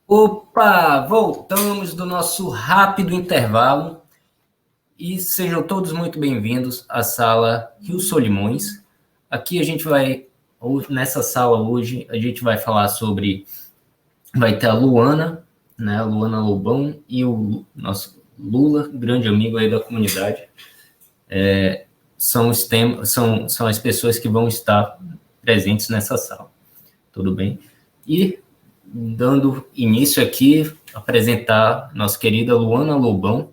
Opa, voltamos do nosso rápido intervalo e sejam todos muito bem-vindos à sala Rio Solimões. Aqui nessa sala hoje, a gente vai falar vai ter a Luana, né, a Luana Lobão e o nosso Lula, grande amigo aí da comunidade. São as pessoas que vão estar presentes nessa sala, tudo bem? E dando início aqui, apresentar nossa querida Luana Lobão.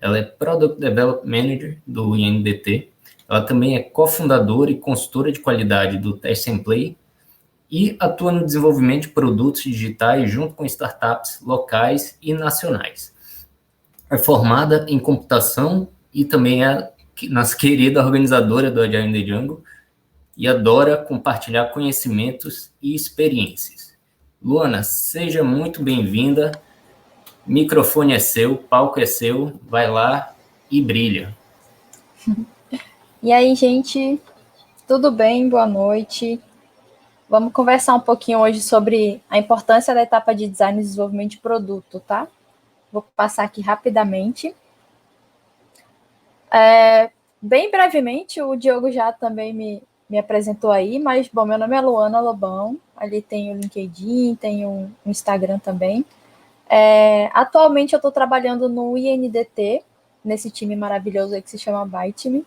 Ela é Product Development Manager do INDT. Ela também é cofundadora e consultora de qualidade do Test and Play e atua no desenvolvimento de produtos digitais junto com startups locais e nacionais. É formada em computação e também é nossa querida organizadora do Agile in the Jungle e adora compartilhar conhecimentos e experiências. Luana, seja muito bem-vinda. Microfone é seu, palco é seu, vai lá e brilha. E aí, gente, tudo bem? Boa noite. Vamos conversar um pouquinho hoje sobre a importância da etapa de design e desenvolvimento de produto, tá? Vou passar aqui rapidamente. Bem brevemente, o Diogo já também me apresentou aí, mas, bom, meu nome é Luana Lobão, ali tem o LinkedIn, tem o Instagram também. Atualmente eu estou trabalhando no INDT, nesse time maravilhoso aí que se chama Byte.me.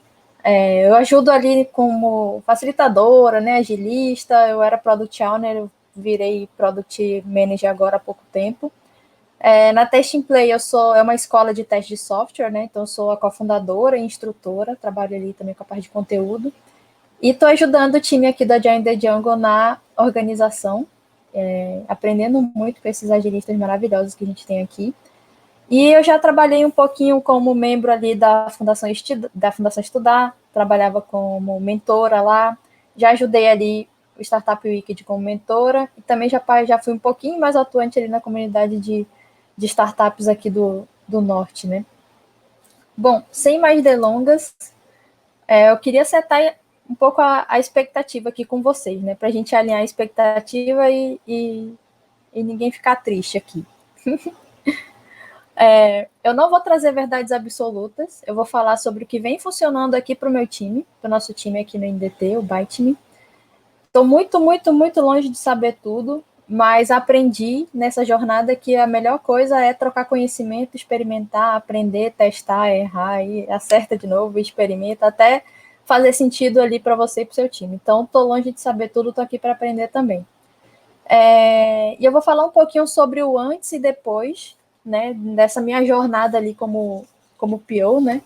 Eu ajudo ali como facilitadora, né, agilista, eu era Product Owner, eu virei Product Manager agora há pouco tempo. Na Test and Play é uma escola de teste de software, né, então eu sou a cofundadora e instrutora, trabalho ali também com a parte de conteúdo, e estou ajudando o time aqui da Agile in the Jungle na organização, aprendendo muito com esses agilistas maravilhosos que a gente tem aqui. E eu já trabalhei um pouquinho como membro ali da Fundação Estudar, trabalhava como mentora lá, já ajudei ali o Startup Wicked como mentora, e também já fui um pouquinho mais atuante ali na comunidade de startups aqui do Norte, né? Bom, sem mais delongas, eu queria setar um pouco a expectativa aqui com vocês, né? Para a gente alinhar a expectativa e ninguém ficar triste aqui. Eu não vou trazer verdades absolutas, eu vou falar sobre o que vem funcionando aqui para o meu time, para o nosso time aqui no NDT, o Byte.me. Estou muito, muito, muito longe de saber tudo, mas aprendi nessa jornada que a melhor coisa é trocar conhecimento, experimentar, aprender, testar, errar, e acerta de novo, experimenta, até fazer sentido ali para você e para o seu time. Então, estou longe de saber tudo, estou aqui para aprender também. E eu vou falar um pouquinho sobre o antes e depois, né, dessa minha jornada ali como PO, né,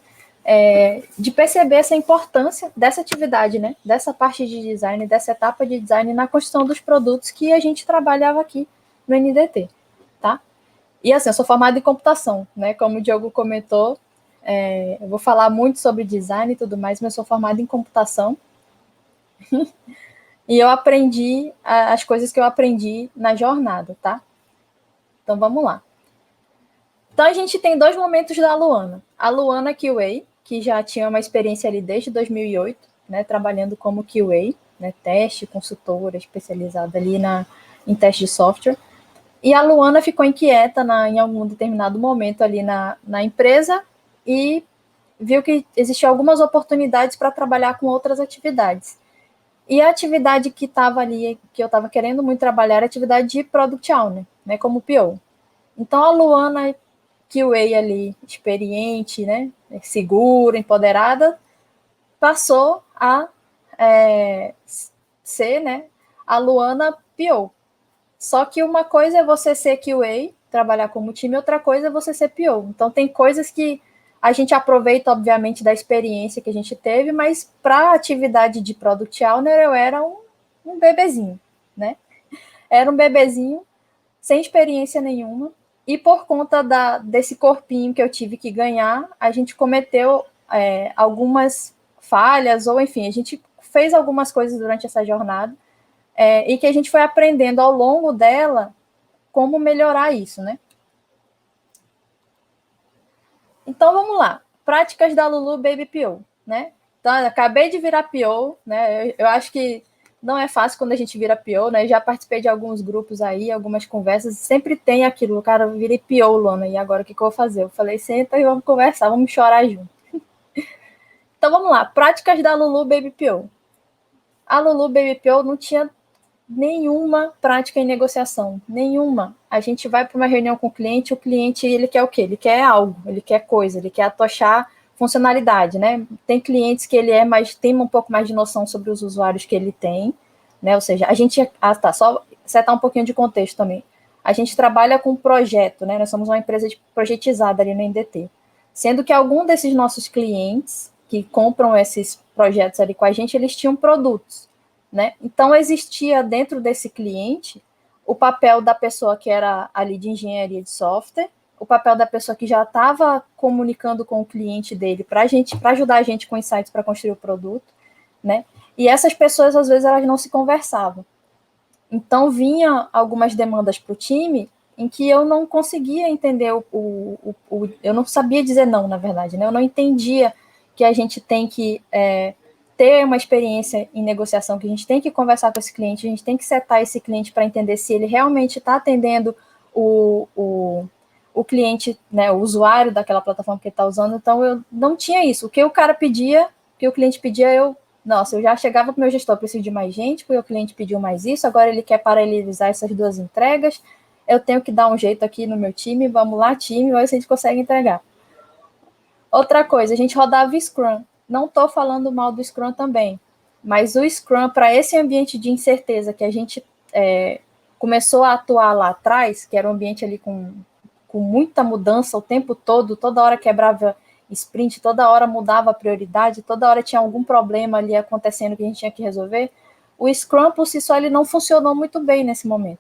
de perceber essa importância dessa atividade, né, dessa parte de design, dessa etapa de design na construção dos produtos que a gente trabalhava aqui no NDT, tá? E assim, eu sou formada em computação, né, como o Diogo comentou, eu vou falar muito sobre design e tudo mais, mas eu sou formada em computação. E eu aprendi as coisas que eu aprendi na jornada, tá? Então vamos lá. Então a gente tem dois momentos da Luana. A Luana QA, que já tinha uma experiência ali desde 2008, né, trabalhando como QA, né, teste, consultora, especializada ali em teste de software. E a Luana ficou inquieta em algum determinado momento ali na empresa e viu que existiam algumas oportunidades para trabalhar com outras atividades. E a atividade que estava ali, que eu estava querendo muito trabalhar, era a atividade de Product Owner, né, como PO. Então, a Luana, QA ali, experiente, né, segura, empoderada, passou a ser, né, a Luana PO. Só que uma coisa é você ser QA, trabalhar como time, outra coisa é você ser PO. Então, tem coisas que a gente aproveita, obviamente, da experiência que a gente teve, mas para a atividade de Product Owner, eu era um bebezinho, né? Era um bebezinho, sem experiência nenhuma, e por conta desse corpinho que eu tive que ganhar, a gente cometeu algumas falhas, ou enfim, a gente fez algumas coisas durante essa jornada, e que a gente foi aprendendo ao longo dela como melhorar isso, né? Então vamos lá. Práticas da Lulu Baby PO, né? Então, eu acabei de virar PO, né? Eu acho que não é fácil quando a gente vira PO, né? Já participei de alguns grupos aí, algumas conversas, sempre tem aquilo, cara, eu virei PO, Luana, e agora o que eu vou fazer? Eu falei, senta e vamos conversar, vamos chorar junto. Então vamos lá, práticas da Lulu Baby PO. A Lulu Baby PO não tinha nenhuma prática em negociação, nenhuma. A gente vai para uma reunião com o cliente ele quer o quê? Ele quer algo, ele quer coisa, ele quer atochar funcionalidade, né? Tem clientes que ele tem um pouco mais de noção sobre os usuários que ele tem, né? Ou seja, a gente, só setar um pouquinho de contexto também. A gente trabalha com projeto, né? Nós somos uma empresa projetizada ali no NDT. Sendo que algum desses nossos clientes que compram esses projetos ali com a gente, eles tinham produtos, né? Então, existia dentro desse cliente o papel da pessoa que era ali de engenharia de software, o papel da pessoa que já estava comunicando com o cliente dele para ajudar a gente com insights para construir o produto, né? E essas pessoas, às vezes, elas não se conversavam. Então, vinha algumas demandas para o time em que eu não conseguia entender eu não sabia dizer não, na verdade, né? Eu não entendia que a gente tem que ter uma experiência em negociação, que a gente tem que conversar com esse cliente, a gente tem que setar esse cliente para entender se ele realmente está atendendo o cliente, né, o usuário daquela plataforma que ele está usando. Então, eu não tinha isso. O que o cara pedia, o que o cliente pedia, eu já chegava para o meu gestor, preciso de mais gente, porque o cliente pediu mais isso, agora ele quer paralelizar essas duas entregas, eu tenho que dar um jeito aqui no meu time, vamos lá, time, vamos ver se a gente consegue entregar. Outra coisa, a gente rodava Scrum. Não estou falando mal do Scrum também, mas o Scrum, para esse ambiente de incerteza que a gente começou a atuar lá atrás, que era um ambiente ali com muita mudança o tempo todo, toda hora quebrava sprint, toda hora mudava a prioridade, toda hora tinha algum problema ali acontecendo que a gente tinha que resolver, o Scrum por si só ele não funcionou muito bem nesse momento.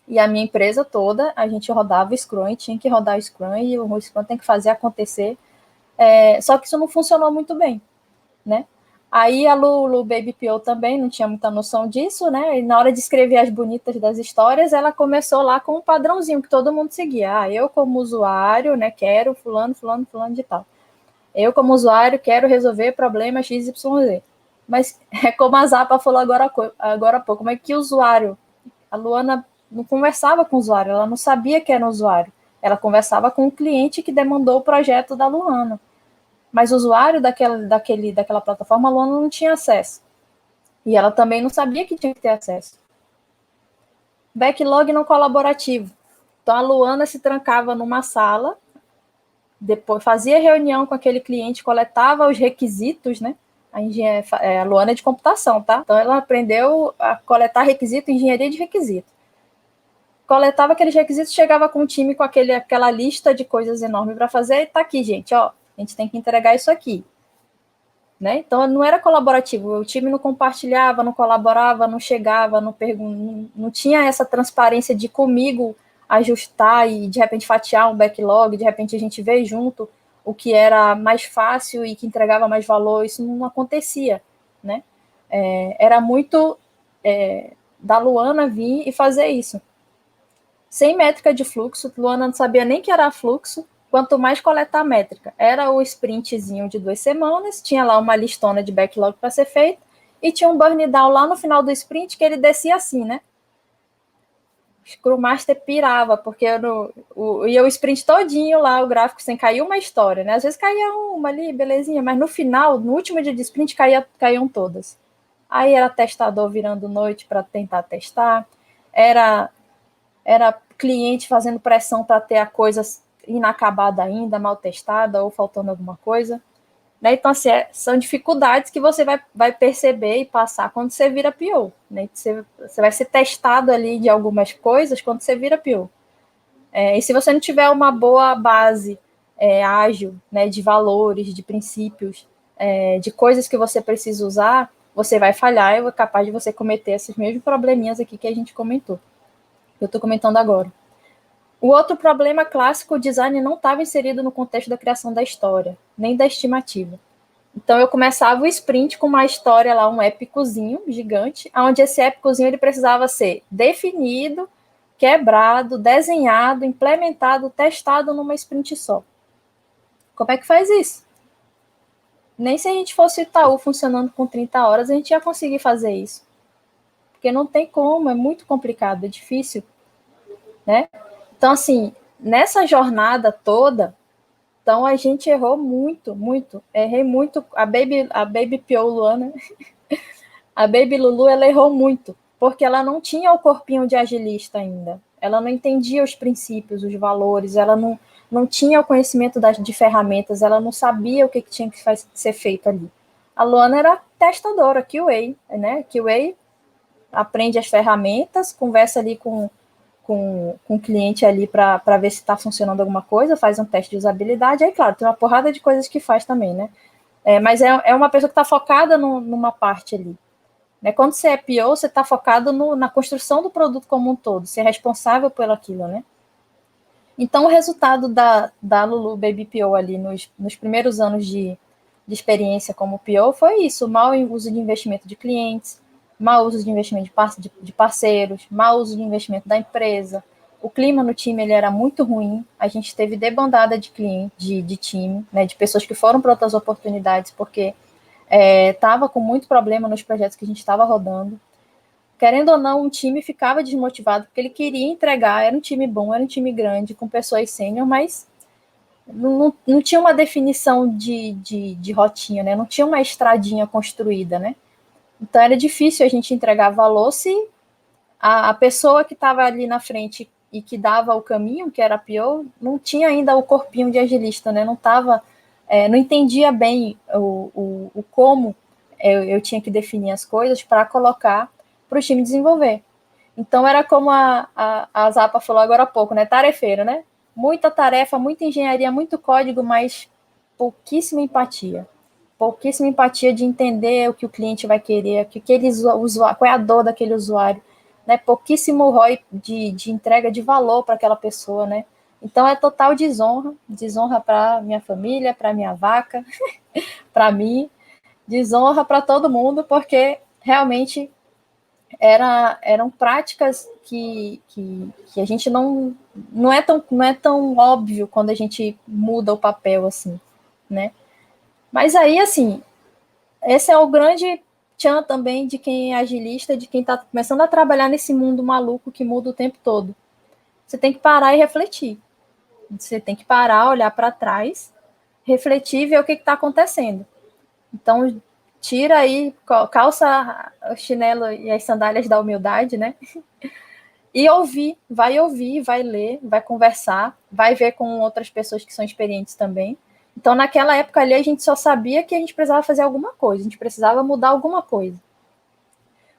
E a minha empresa toda, a gente rodava Scrum e tinha que rodar Scrum, e o Scrum tem que fazer acontecer, só que isso não funcionou muito bem, né? Aí a Lulu Baby PO também não tinha muita noção disso, né? E na hora de escrever as bonitas das histórias, ela começou lá com um padrãozinho que todo mundo seguia. Eu como usuário, né, quero fulano de tal. Eu como usuário quero resolver problema XYZ. Mas é como a Zapa falou agora há pouco, mas que usuário? A Luana não conversava com o usuário, ela não sabia que era um usuário. Ela conversava com o cliente que demandou o projeto da Luana. Mas o usuário daquela plataforma, a Luana não tinha acesso. E ela também não sabia que tinha que ter acesso. Backlog não colaborativo. Então, a Luana se trancava numa sala, depois fazia reunião com aquele cliente, coletava os requisitos, né? A Luana é de computação, tá? Então, ela aprendeu a coletar requisito, engenharia de requisito. Coletava aqueles requisitos, chegava com o time com aquela lista de coisas enormes para fazer, e tá aqui, gente, ó, a gente tem que entregar isso aqui. Né? Então, não era colaborativo, o time não compartilhava, não colaborava, não chegava, não tinha essa transparência de comigo ajustar e, de repente, fatiar um backlog, de repente a gente ver junto o que era mais fácil e que entregava mais valor, isso não acontecia, né? Era muito da Luana vir e fazer isso. Sem métrica de fluxo, Luana não sabia nem que era fluxo, quanto mais coletar métrica. Era o sprintzinho de 2 semanas, tinha lá uma listona de backlog para ser feita, e tinha um burn down lá no final do sprint que ele descia assim, né? O Scrum Master pirava, porque ia o sprint todinho lá, o gráfico sem cair uma história, né? Às vezes caía uma ali, belezinha, mas no final, no último dia de sprint, caíam todas. Aí era testador virando noite para tentar testar, era cliente fazendo pressão para ter a coisa inacabada ainda, mal testada ou faltando alguma coisa. Né? Então, assim, são dificuldades que você vai perceber e passar quando você vira PO. Né? Você vai ser testado ali de algumas coisas quando você vira PO. E se você não tiver uma boa base ágil, né, de valores, de princípios, de coisas que você precisa usar, você vai falhar e é capaz de você cometer esses mesmos probleminhas aqui que a gente comentou. Eu estou comentando agora. O outro problema clássico, o design não estava inserido no contexto da criação da história, nem da estimativa. Então, eu começava o sprint com uma história lá, um épicozinho gigante, onde esse épicozinho ele precisava ser definido, quebrado, desenhado, implementado, testado numa sprint só. Como é que faz isso? Nem se a gente fosse Itaú funcionando com 30 horas, a gente ia conseguir fazer isso. porque não tem como, é muito complicado, é difícil, né? Então, assim, nessa jornada toda, então a gente errou muito, muito, errei muito, a Baby Pio Luana, a Baby Lulu, ela errou muito, porque ela não tinha o corpinho de agilista ainda, ela não entendia os princípios, os valores, ela não tinha o conhecimento de ferramentas, ela não sabia o que tinha que ser feito ali. A Luana era testadora, QA, né? QA aprende as ferramentas, conversa ali com o cliente ali para ver se está funcionando alguma coisa, faz um teste de usabilidade, aí, claro, tem uma porrada de coisas que faz também, né? Mas é uma pessoa que está focada numa parte ali. Né? Quando você é PO, você está focado na construção do produto como um todo, ser responsável pelo aquilo, né? Então, o resultado da Lulu Baby PO ali nos primeiros anos de experiência como PO foi isso, mau uso de investimento de clientes, mau uso de investimento de parceiros, mau uso de investimento da empresa. O clima no time ele era muito ruim, a gente teve debandada de cliente, de time, né, de pessoas que foram para outras oportunidades, porque estava com muito problema nos projetos que a gente estava rodando. Querendo ou não, um time ficava desmotivado, porque ele queria entregar, era um time bom, era um time grande, com pessoas sênior, mas não tinha uma definição de rotinha, né? Não tinha uma estradinha construída, né? Então era difícil a gente entregar valor se a pessoa que estava ali na frente e que dava o caminho, que era a PO, não tinha ainda o corpinho de agilista, né? Não estava, não entendia bem o como eu tinha que definir as coisas para colocar para o time desenvolver. Então era como a Zapa falou agora há pouco, né? Tarefeiro, né? Muita tarefa, muita engenharia, muito código, mas pouquíssima empatia. Pouquíssima empatia de entender o que o cliente vai querer, qual é a dor daquele usuário, né? Pouquíssimo ROI de entrega de valor para aquela pessoa, né? Então é total desonra para minha família, para minha vaca, para mim, desonra para todo mundo, porque realmente eram práticas que a gente não é tão óbvio quando a gente muda o papel assim, né? Mas aí, assim, esse é o grande tchan também de quem é agilista, de quem está começando a trabalhar nesse mundo maluco que muda o tempo todo. Você tem que parar e refletir. Você tem que parar, olhar para trás, refletir e ver o que está acontecendo. Então, tira aí, calça o chinelo e as sandálias da humildade, né? E ouvir, vai ler, vai conversar, vai ver com outras pessoas que são experientes também. Então, naquela época ali, a gente só sabia que a gente precisava fazer alguma coisa, a gente precisava mudar alguma coisa.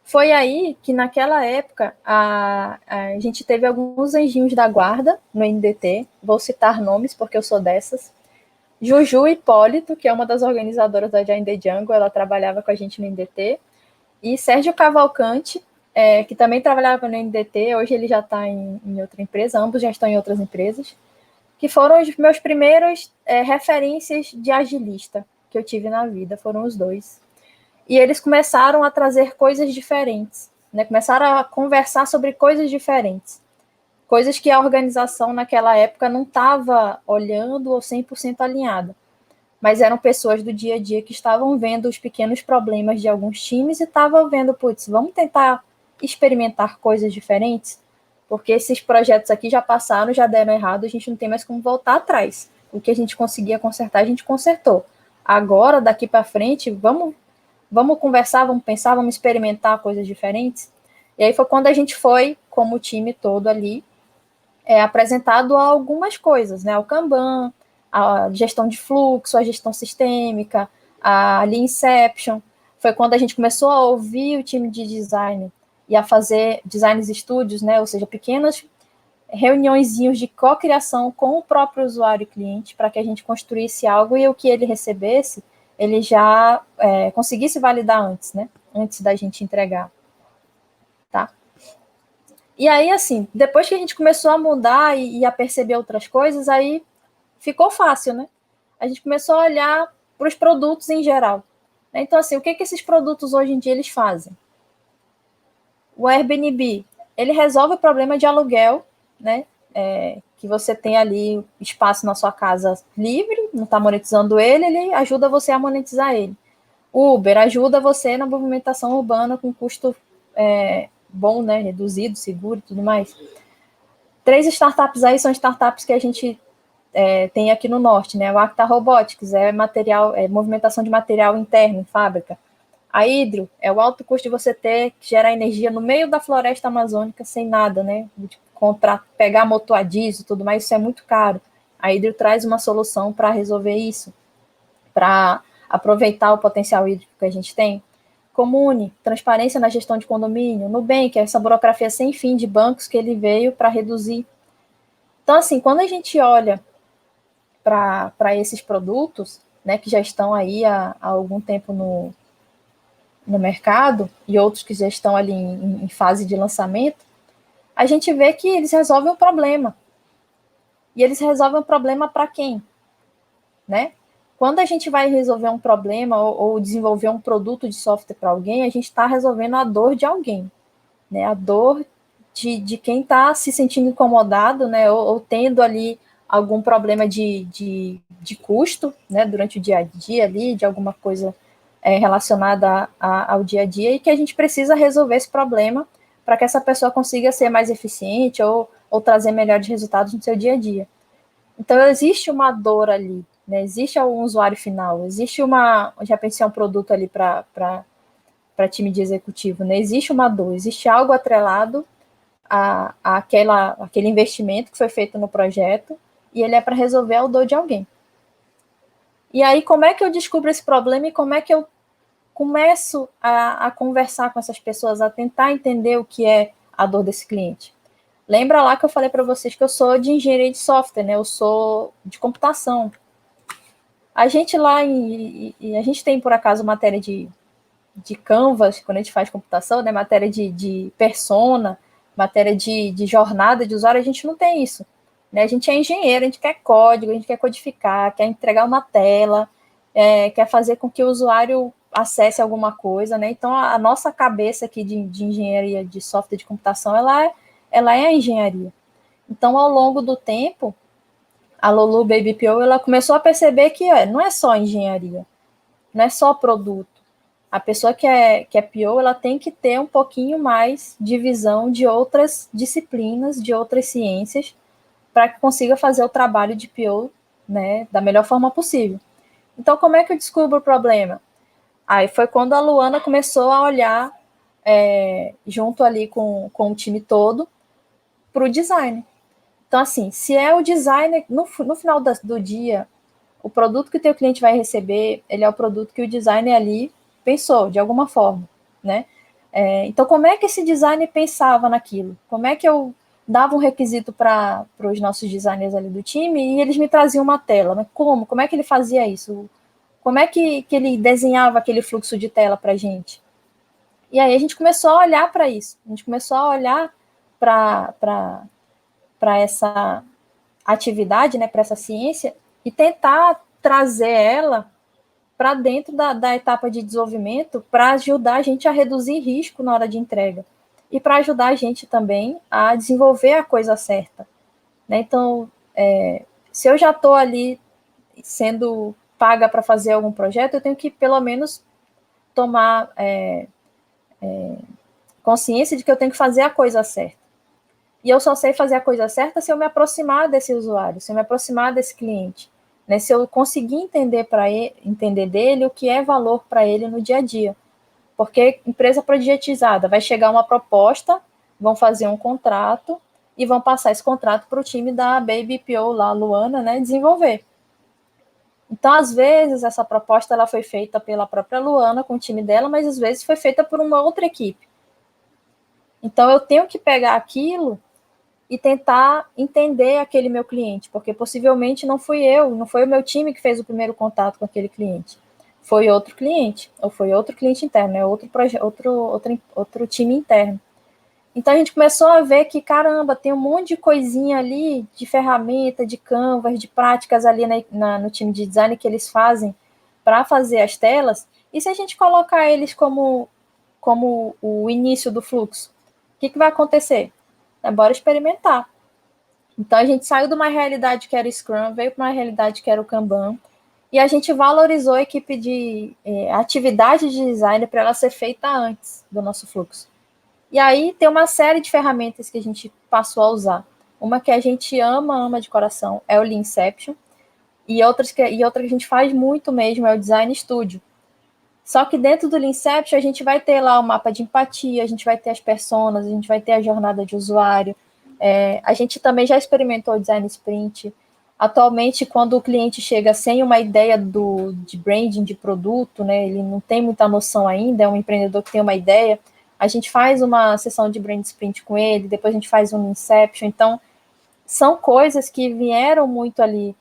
Foi aí que, naquela época, a gente teve alguns anjinhos da guarda no NDT, vou citar nomes porque eu sou dessas. Juju Hipólito, que é uma das organizadoras da Giant the Jungle, ela trabalhava com a gente no NDT, e Sérgio Cavalcante, que também trabalhava no NDT, hoje ele já está em outra empresa, ambos já estão em outras empresas, que foram os meus primeiros referências de agilista que eu tive na vida, foram os dois. E eles começaram a trazer coisas diferentes, né? Começaram a conversar sobre coisas diferentes, coisas que a organização naquela época não estava olhando ou 100% alinhada, mas eram pessoas do dia a dia que estavam vendo os pequenos problemas de alguns times e estavam vendo, putz, vamos tentar experimentar coisas diferentes, porque esses projetos aqui já passaram, já deram errado, a gente não tem mais como voltar atrás. O que a gente conseguia consertar, a gente consertou. Agora, daqui para frente, vamos conversar, vamos pensar, vamos experimentar coisas diferentes. E aí foi quando a gente foi, como time todo ali, apresentado a algumas coisas, né? O Kanban, a gestão de fluxo, a gestão sistêmica, a Lean Inception. Foi quando a gente começou a ouvir o time de design e a fazer design studios, né? Ou seja, pequenas reuniõezinhos de cocriação com o próprio usuário e cliente para que a gente construísse algo e o que ele recebesse, ele já conseguisse validar antes, né? Antes da gente entregar, tá? E aí, assim, depois que a gente começou a mudar e a perceber outras coisas, aí ficou fácil, né? A gente começou a olhar para os produtos em geral. Então, assim, o que esses produtos hoje em dia eles fazem? O Airbnb, ele resolve o problema de aluguel, né? Que você tem ali espaço na sua casa livre, não está monetizando ele ajuda você a monetizar ele. O Uber ajuda você na movimentação urbana com custo bom, né, reduzido, seguro e tudo mais. 3 startups aí são startups que a gente tem aqui no norte, né? O Acta Robotics é movimentação de material interno em fábrica. A Hydro é o alto custo de você ter que gerar energia no meio da floresta amazônica sem nada, né? Pegar motor a diesel e tudo mais, isso é muito caro. A Hydro traz uma solução para resolver isso, para aproveitar o potencial hídrico que a gente tem. Comune, transparência na gestão de condomínio. Nubank, essa burocracia sem fim de bancos que ele veio para reduzir. Então, assim, quando a gente olha para esses produtos, né, que já estão aí há algum tempo no mercado, e outros que já estão ali em fase de lançamento, a gente vê que eles resolvem o problema. E eles resolvem o problema para quem? Né? Quando a gente vai resolver um problema ou desenvolver um produto de software para alguém, a gente está resolvendo a dor de alguém, né? A dor de quem está se sentindo incomodado, né? Ou tendo ali algum problema de custo, né? Durante o dia a dia ali, de alguma coisa relacionada ao dia a dia, e que a gente precisa resolver esse problema para que essa pessoa consiga ser mais eficiente ou trazer melhores resultados no seu dia a dia. Então, existe uma dor ali, né? Existe um usuário final, existe já pensei um produto ali para time de executivo, né? Existe uma dor, existe algo atrelado aquele investimento que foi feito no projeto, e ele é para resolver a dor de alguém. E aí, como é que eu descubro esse problema e como é que eu começo a conversar com essas pessoas, a tentar entender o que é a dor desse cliente? Lembra lá que eu falei para vocês que eu sou de engenharia de software, né? Eu sou de computação. A gente a gente tem, por acaso, matéria de Canvas, quando a gente faz computação, né? Matéria de persona, matéria de jornada de usuário, a gente não tem isso. Né? A gente é engenheiro, a gente quer código, a gente quer codificar, quer entregar uma tela, quer fazer com que o usuário acesse alguma coisa, né? Então, a nossa cabeça aqui de engenharia de software de computação, ela é a engenharia. Então, ao longo do tempo, a Lulu Baby PO, ela começou a perceber que não é só engenharia, não é só produto. A pessoa que é PO, ela tem que ter um pouquinho mais de visão de outras disciplinas, de outras ciências, para que consiga fazer o trabalho de PO, né, da melhor forma possível. Então, como é que eu descubro o problema? Aí foi quando a Luana começou a olhar, junto ali com o time todo, para o design. Então, assim, se é o designer, no final do dia, o produto que o teu cliente vai receber, ele é o produto que o designer ali pensou, de alguma forma, né? Então, como é que esse designer pensava naquilo? Como é que eu dava um requisito para os nossos designers ali do time e eles me traziam uma tela? Né? Como é que ele fazia isso? Como é que ele desenhava aquele fluxo de tela para a gente? E aí a gente começou a olhar para isso, a gente começou a olhar para essa atividade, né, para essa ciência, e tentar trazer ela para dentro da etapa de desenvolvimento para ajudar a gente a reduzir risco na hora de entrega e para ajudar a gente também a desenvolver a coisa certa. Né? Então, se eu já estou ali sendo paga para fazer algum projeto, eu tenho que, pelo menos, tomar consciência de que eu tenho que fazer a coisa certa. E eu só sei fazer a coisa certa se eu me aproximar desse usuário, se eu me aproximar desse cliente. Né? Se eu conseguir entender dele o que é valor para ele no dia a dia. Porque empresa projetizada, vai chegar uma proposta, vão fazer um contrato e vão passar esse contrato para o time da Baby PO lá, Luana, né, desenvolver. Então, às vezes, essa proposta ela foi feita pela própria Luana com o time dela, mas às vezes foi feita por uma outra equipe. Então, eu tenho que pegar aquilo e tentar entender aquele meu cliente, porque possivelmente não foi o meu time que fez o primeiro contato com aquele cliente. Foi outro cliente, ou foi outro cliente interno, outro time interno. Então, a gente começou a ver que, caramba, tem um monte de coisinha ali, de ferramenta, de canvas, de práticas ali no time de design que eles fazem para fazer as telas, e se a gente colocar eles como o início do fluxo, o que vai acontecer? Bora experimentar. Então, a gente saiu de uma realidade que era o Scrum, veio para uma realidade que era o Kanban, e a gente valorizou a equipe de atividade de design para ela ser feita antes do nosso fluxo. E aí tem uma série de ferramentas que a gente passou a usar. Uma que a gente ama de coração é o Leanception, e outra que a gente faz muito mesmo é o Design Studio. Só que dentro do Leanception a gente vai ter lá o mapa de empatia, a gente vai ter as personas, a gente vai ter a jornada de usuário. A gente também já experimentou o Design Sprint. Atualmente, quando o cliente chega sem uma ideia de branding de produto, né, ele não tem muita noção ainda, é um empreendedor que tem uma ideia, a gente faz uma sessão de brand sprint com ele, depois a gente faz um Inception. Então, são coisas que vieram muito ali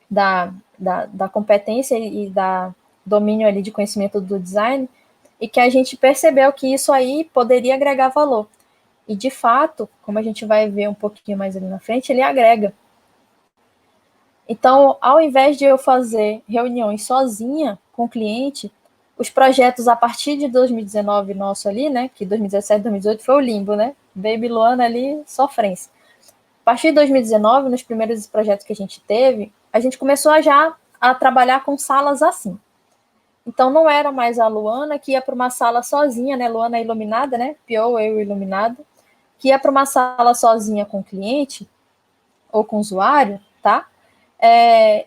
da competência e da domínio ali de conhecimento do design, e que a gente percebeu que isso aí poderia agregar valor. E, de fato, como a gente vai ver um pouquinho mais ali na frente, ele agrega. Então, ao invés de eu fazer reuniões sozinha com o cliente, os projetos a partir de 2019 nosso ali, né, que 2017, 2018 foi o limbo, né, Baby Luana ali, sofrência. A partir de 2019, nos primeiros projetos que a gente teve, a gente começou a trabalhar com salas assim. Então, não era mais a Luana que ia para uma sala sozinha, né, Luana iluminada, né, PO, eu iluminado, que ia para uma sala sozinha com o cliente ou com o usuário, tá?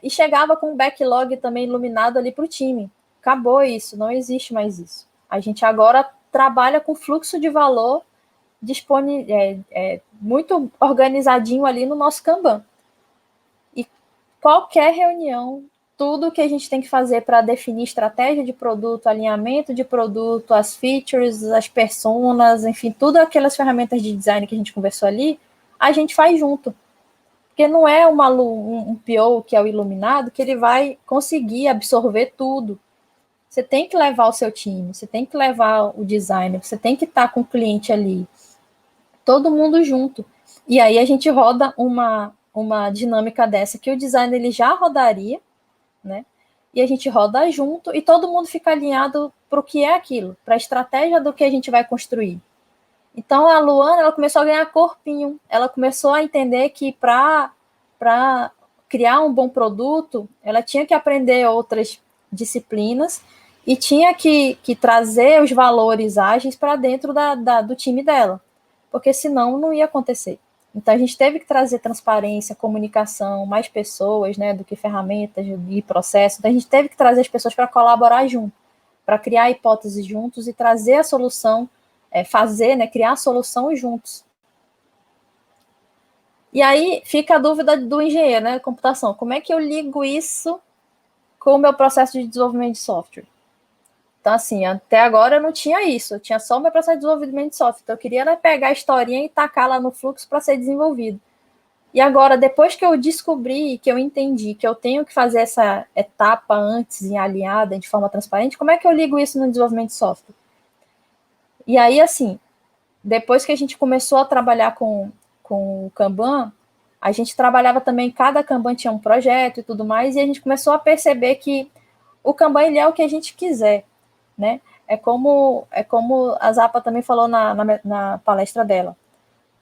E chegava com um backlog também iluminado ali para o time. Acabou isso, não existe mais isso. A gente agora trabalha com fluxo de valor muito organizadinho ali no nosso Kanban. E qualquer reunião, tudo que a gente tem que fazer para definir estratégia de produto, alinhamento de produto, as features, as personas, enfim, tudo aquelas ferramentas de design que a gente conversou ali, a gente faz junto. Porque não é um PO que é o iluminado que ele vai conseguir absorver tudo. Você tem que levar o seu time, você tem que levar o designer, você tem que estar com o cliente ali, todo mundo junto. E aí a gente roda uma dinâmica dessa, que o designer ele já rodaria, né? E a gente roda junto e todo mundo fica alinhado para o que é aquilo, para a estratégia do que a gente vai construir. Então, a Luana, ela começou a ganhar corpinho, ela começou a entender que para criar um bom produto, ela tinha que aprender outras disciplinas e tinha que trazer os valores ágeis para dentro do time dela, porque senão não ia acontecer. Então, a gente teve que trazer transparência, comunicação, mais pessoas, né, do que ferramentas e processos. Então, a gente teve que trazer as pessoas para colaborar junto, para criar hipóteses juntos e trazer a solução, criar a solução juntos. E aí fica a dúvida do engenheiro, né, de computação. Como é que eu ligo isso com o meu processo de desenvolvimento de software? Então, assim, até agora eu não tinha isso, eu tinha só o meu processo de desenvolvimento de software. Então, eu queria pegar a historinha e tacar lá no fluxo para ser desenvolvido. E agora, depois que eu descobri, que eu entendi que eu tenho que fazer essa etapa antes e alinhada de forma transparente, como é que eu ligo isso no desenvolvimento de software? E aí, assim, depois que a gente começou a trabalhar com o Kanban, a gente trabalhava também, cada Kanban tinha um projeto e tudo mais, e a gente começou a perceber que o Kanban ele é o que a gente quiser, né? É como a Zapa também falou na palestra dela.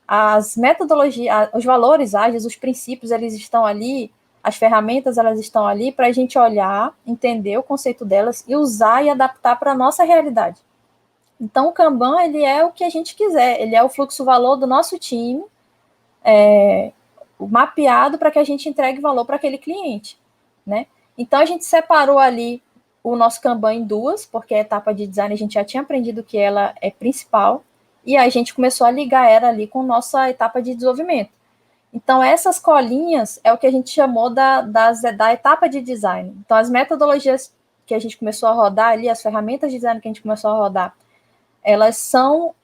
As metodologias, os valores ágeis, os princípios, eles estão ali, as ferramentas, elas estão ali para a gente olhar, entender o conceito delas e usar e adaptar para a nossa realidade. Então, o Kanban, ele é o que a gente quiser, ele é o fluxo-valor do nosso time, mapeado para que a gente entregue valor para aquele cliente, né? Então, a gente separou ali o nosso Kanban em duas, porque a etapa de design a gente já tinha aprendido que ela é principal, e a gente começou a ligar ela ali com nossa etapa de desenvolvimento. Então, essas colinhas é o que a gente chamou da etapa de design. Então, as metodologias que a gente começou a rodar ali, as ferramentas de design que a gente começou a rodar, elas são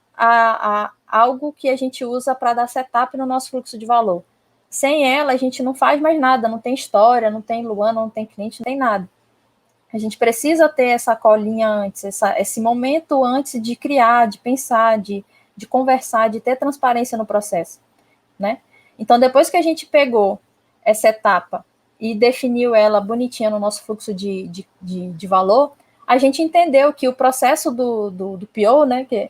algo que a gente usa para dar setup no nosso fluxo de valor. Sem ela, a gente não faz mais nada, não tem história, não tem Luana, não tem cliente, não tem nada. A gente precisa ter essa colinha antes, esse momento antes de criar, de pensar, de conversar, de ter transparência no processo, né? Então, depois que a gente pegou essa etapa e definiu ela bonitinha no nosso fluxo de valor, a gente entendeu que o processo do PO, né, que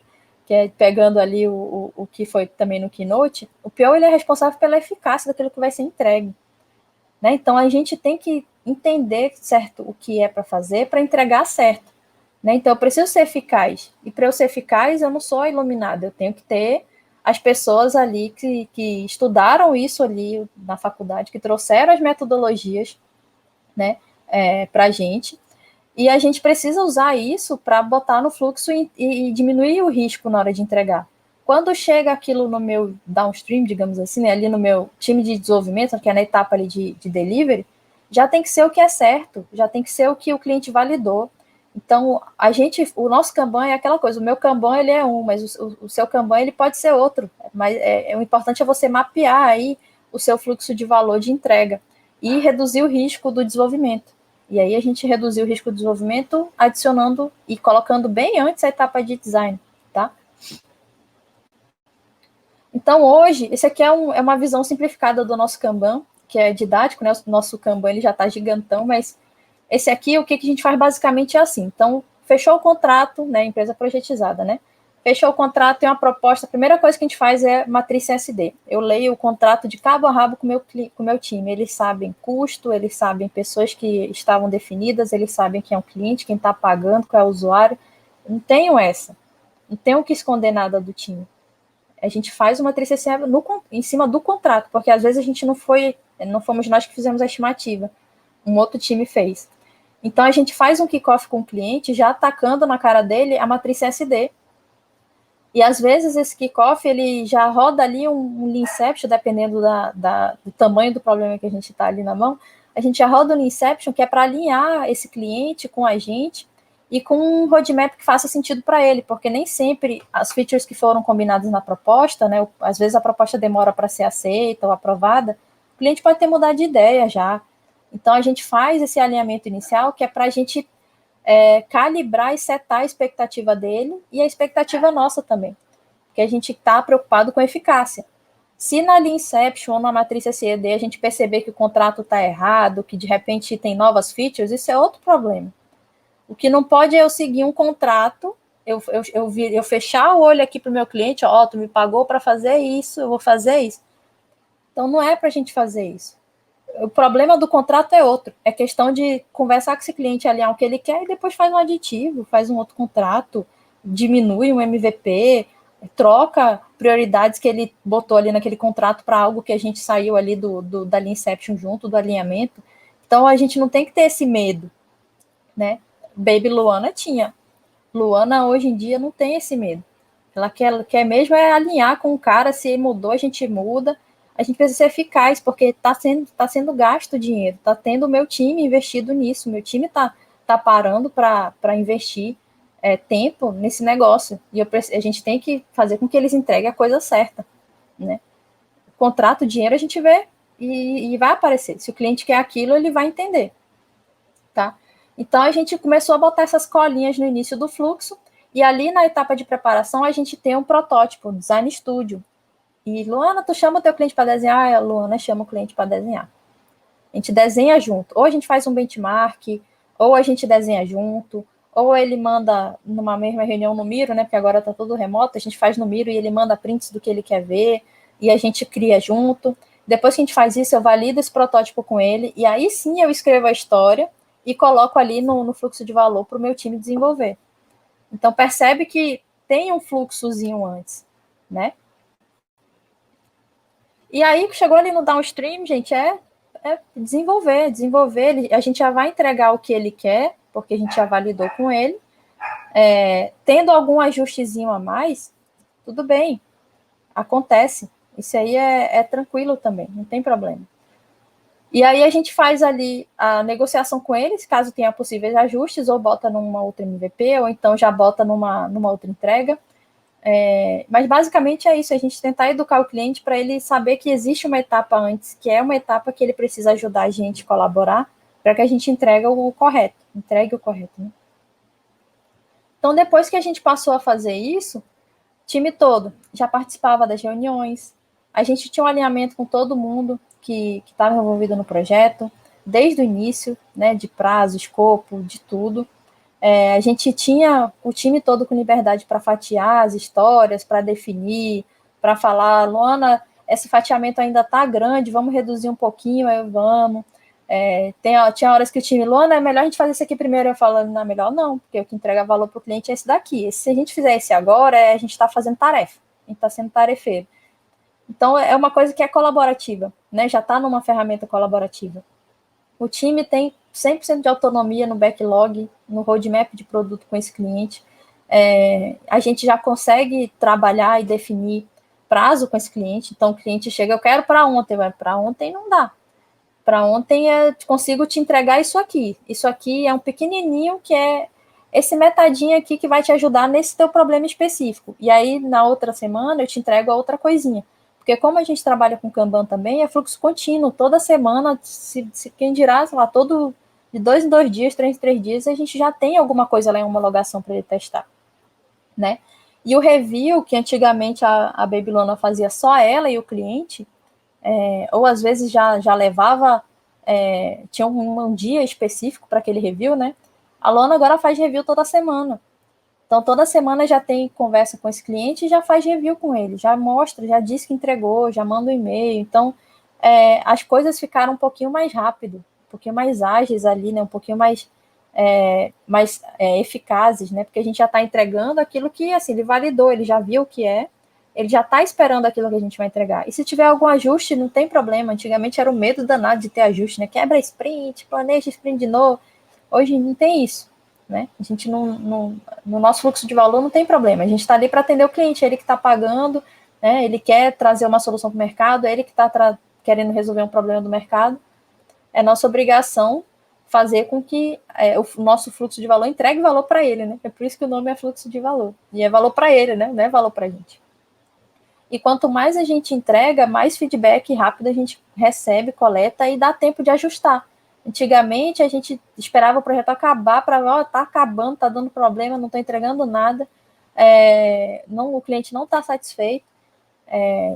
é pegando ali o que foi também no Keynote, o PO ele é responsável pela eficácia daquilo que vai ser entregue, né? Então, a gente tem que entender certo o que é para fazer para entregar certo, né? Então, eu preciso ser eficaz. E para eu ser eficaz, eu não sou iluminada. Eu tenho que ter as pessoas ali que estudaram isso ali na faculdade, que trouxeram as metodologias, né, para a gente. E a gente precisa usar isso para botar no fluxo e diminuir o risco na hora de entregar. Quando chega aquilo no meu downstream, digamos assim, né, ali no meu time de desenvolvimento, que é na etapa ali de delivery, já tem que ser o que é certo, já tem que ser o que o cliente validou. Então, o nosso Kanban é aquela coisa, o meu Kanban ele é um, mas o seu Kanban ele pode ser outro. Mas o importante é você mapear aí o seu fluxo de valor de entrega e reduzir o risco do desenvolvimento. E aí a gente reduziu o risco do desenvolvimento adicionando e colocando bem antes a etapa de design, tá? Então, hoje, esse aqui é uma visão simplificada do nosso Kanban, que é didático, né? O nosso Kanban ele já está gigantão, mas esse aqui, o que a gente faz basicamente é assim. Então, fechou o contrato, né? Empresa projetizada, né? Fechou o contrato, tem uma proposta. A primeira coisa que a gente faz é matriz CSD. Eu leio o contrato de cabo a rabo com o meu time. Eles sabem custo, eles sabem pessoas que estavam definidas, eles sabem quem é o cliente, quem está pagando, qual é o usuário. Não tenho essa. Não tenho que esconder nada do time. A gente faz uma matriz CSD em cima do contrato, porque às vezes a gente não fomos nós que fizemos a estimativa. Um outro time fez. Então, a gente faz um kickoff com o cliente, já atacando na cara dele a matriz CSD. E, às vezes, esse kickoff, ele já roda ali um Leanception, dependendo do tamanho do problema que a gente está ali na mão. A gente já roda um Leanception, que é para alinhar esse cliente com a gente e com um roadmap que faça sentido para ele, porque nem sempre as features que foram combinadas na proposta, né, às vezes a proposta demora para ser aceita ou aprovada, o cliente pode ter mudado de ideia já. Então, a gente faz esse alinhamento inicial, que é para a gente calibrar e setar a expectativa dele e a expectativa nossa também, porque a gente está preocupado com a eficácia. Se na Leanception ou na matriz CSD a gente perceber que o contrato está errado, que de repente tem novas features, isso é outro problema. O que não pode é eu seguir um contrato, eu fechar o olho aqui para o meu cliente, ó, tu me pagou para fazer isso, eu vou fazer isso. Então, não é para a gente fazer isso. O problema do contrato é outro. É questão de conversar com esse cliente, alinhar o que ele quer e depois faz um aditivo, faz um outro contrato, diminui um MVP, troca prioridades que ele botou ali naquele contrato para algo que a gente saiu ali da Leanception junto, do alinhamento. Então, a gente não tem que ter esse medo, né? Baby Luana tinha. Luana, hoje em dia, não tem esse medo. Ela quer mesmo é alinhar com o cara, se mudou, a gente muda. A gente precisa ser eficaz, porque está sendo gasto dinheiro, está tendo o meu time investido nisso, meu time está parando para investir tempo nesse negócio, e a gente tem que fazer com que eles entreguem a coisa certa, né? O contrato, o dinheiro a gente vê e vai aparecer. Se o cliente quer aquilo, ele vai entender, tá? Então, a gente começou a botar essas colinhas no início do fluxo, e ali na etapa de preparação, a gente tem um protótipo, Design Studio. E, Luana, tu chama o teu cliente para desenhar? A Luana chama o cliente para desenhar. A gente desenha junto. Ou a gente faz um benchmark, ou a gente desenha junto, ou ele manda numa mesma reunião no Miro, né? Porque agora está tudo remoto, a gente faz no Miro e ele manda prints do que ele quer ver, e a gente cria junto. Depois que a gente faz isso, eu valido esse protótipo com ele, e aí sim eu escrevo a história e coloco ali no fluxo de valor para o meu time desenvolver. Então, percebe que tem um fluxozinho antes, né? E aí, chegou ali no downstream, gente, desenvolver. A gente já vai entregar o que ele quer, porque a gente já validou com ele. Tendo algum ajustezinho a mais, tudo bem, acontece. Isso aí é tranquilo também, não tem problema. E aí a gente faz ali a negociação com eles, caso tenha possíveis ajustes, ou bota numa outra MVP, ou então já bota numa outra entrega. Mas basicamente é isso, a gente tentar educar o cliente para ele saber que existe uma etapa antes, que é uma etapa que ele precisa ajudar a gente a colaborar para que a gente entregue o correto, né? Então, depois que a gente passou a fazer isso, o time todo já participava das reuniões, a gente tinha um alinhamento com todo mundo que estava envolvido no projeto, desde o início, né, de prazo, escopo, de tudo. A gente tinha o time todo com liberdade para fatiar as histórias, para definir, para falar, Luana, esse fatiamento ainda está grande, vamos reduzir um pouquinho, aí vamos. Tinha horas que o time, Luana, é melhor a gente fazer isso aqui primeiro. Eu falo, não é melhor não, porque o que entrega valor para o cliente é esse daqui. Se a gente fizer esse agora, a gente está fazendo tarefa, a gente está sendo tarefeiro. Então, é uma coisa que é colaborativa, né? Já está numa ferramenta colaborativa. O time tem 100% de autonomia no backlog, no roadmap de produto com esse cliente. A gente já consegue trabalhar e definir prazo com esse cliente. Então, o cliente chega, eu quero para ontem, mas para ontem não dá. Para ontem eu consigo te entregar isso aqui. Isso aqui é um pequenininho que é esse metadinho aqui que vai te ajudar nesse teu problema específico. E aí, na outra semana, eu te entrego a outra coisinha. Porque como a gente trabalha com Kanban também, é fluxo contínuo. Toda semana, se quem dirá, sei lá, de 2 em 2 dias, 3 em 3 dias, a gente já tem alguma coisa lá em homologação para ele testar, né? E o review, que antigamente a Babylona fazia só ela e o cliente, ou às vezes já levava, tinha um dia específico para aquele review, né? A Luana agora faz review toda semana. Então, toda semana já tem conversa com esse cliente e já faz review com ele, já mostra, já diz que entregou, já manda um e-mail. Então, as coisas ficaram um pouquinho mais rápido, um pouquinho mais ágeis ali, né? Um pouquinho mais eficazes, né? Porque a gente já está entregando aquilo que, assim, ele validou, ele já viu o que ele já está esperando aquilo que a gente vai entregar. E se tiver algum ajuste, não tem problema. Antigamente era o medo danado de ter ajuste, né? Quebra sprint, planeja sprint de novo. Hoje não tem isso, né? A gente no nosso fluxo de valor não tem problema. A gente está ali para atender o cliente, ele que está pagando, né? Ele quer trazer uma solução para o mercado, ele que está querendo resolver um problema do mercado. É nossa obrigação fazer com que o nosso fluxo de valor entregue valor para ele, né? É por isso que o nome é fluxo de valor. E é valor para ele, né? Não é valor para a gente. E quanto mais a gente entrega, mais feedback rápido a gente recebe, coleta e dá tempo de ajustar. Antigamente, a gente esperava o projeto acabar para, tá acabando, tá dando problema, não está entregando nada, o cliente não está satisfeito,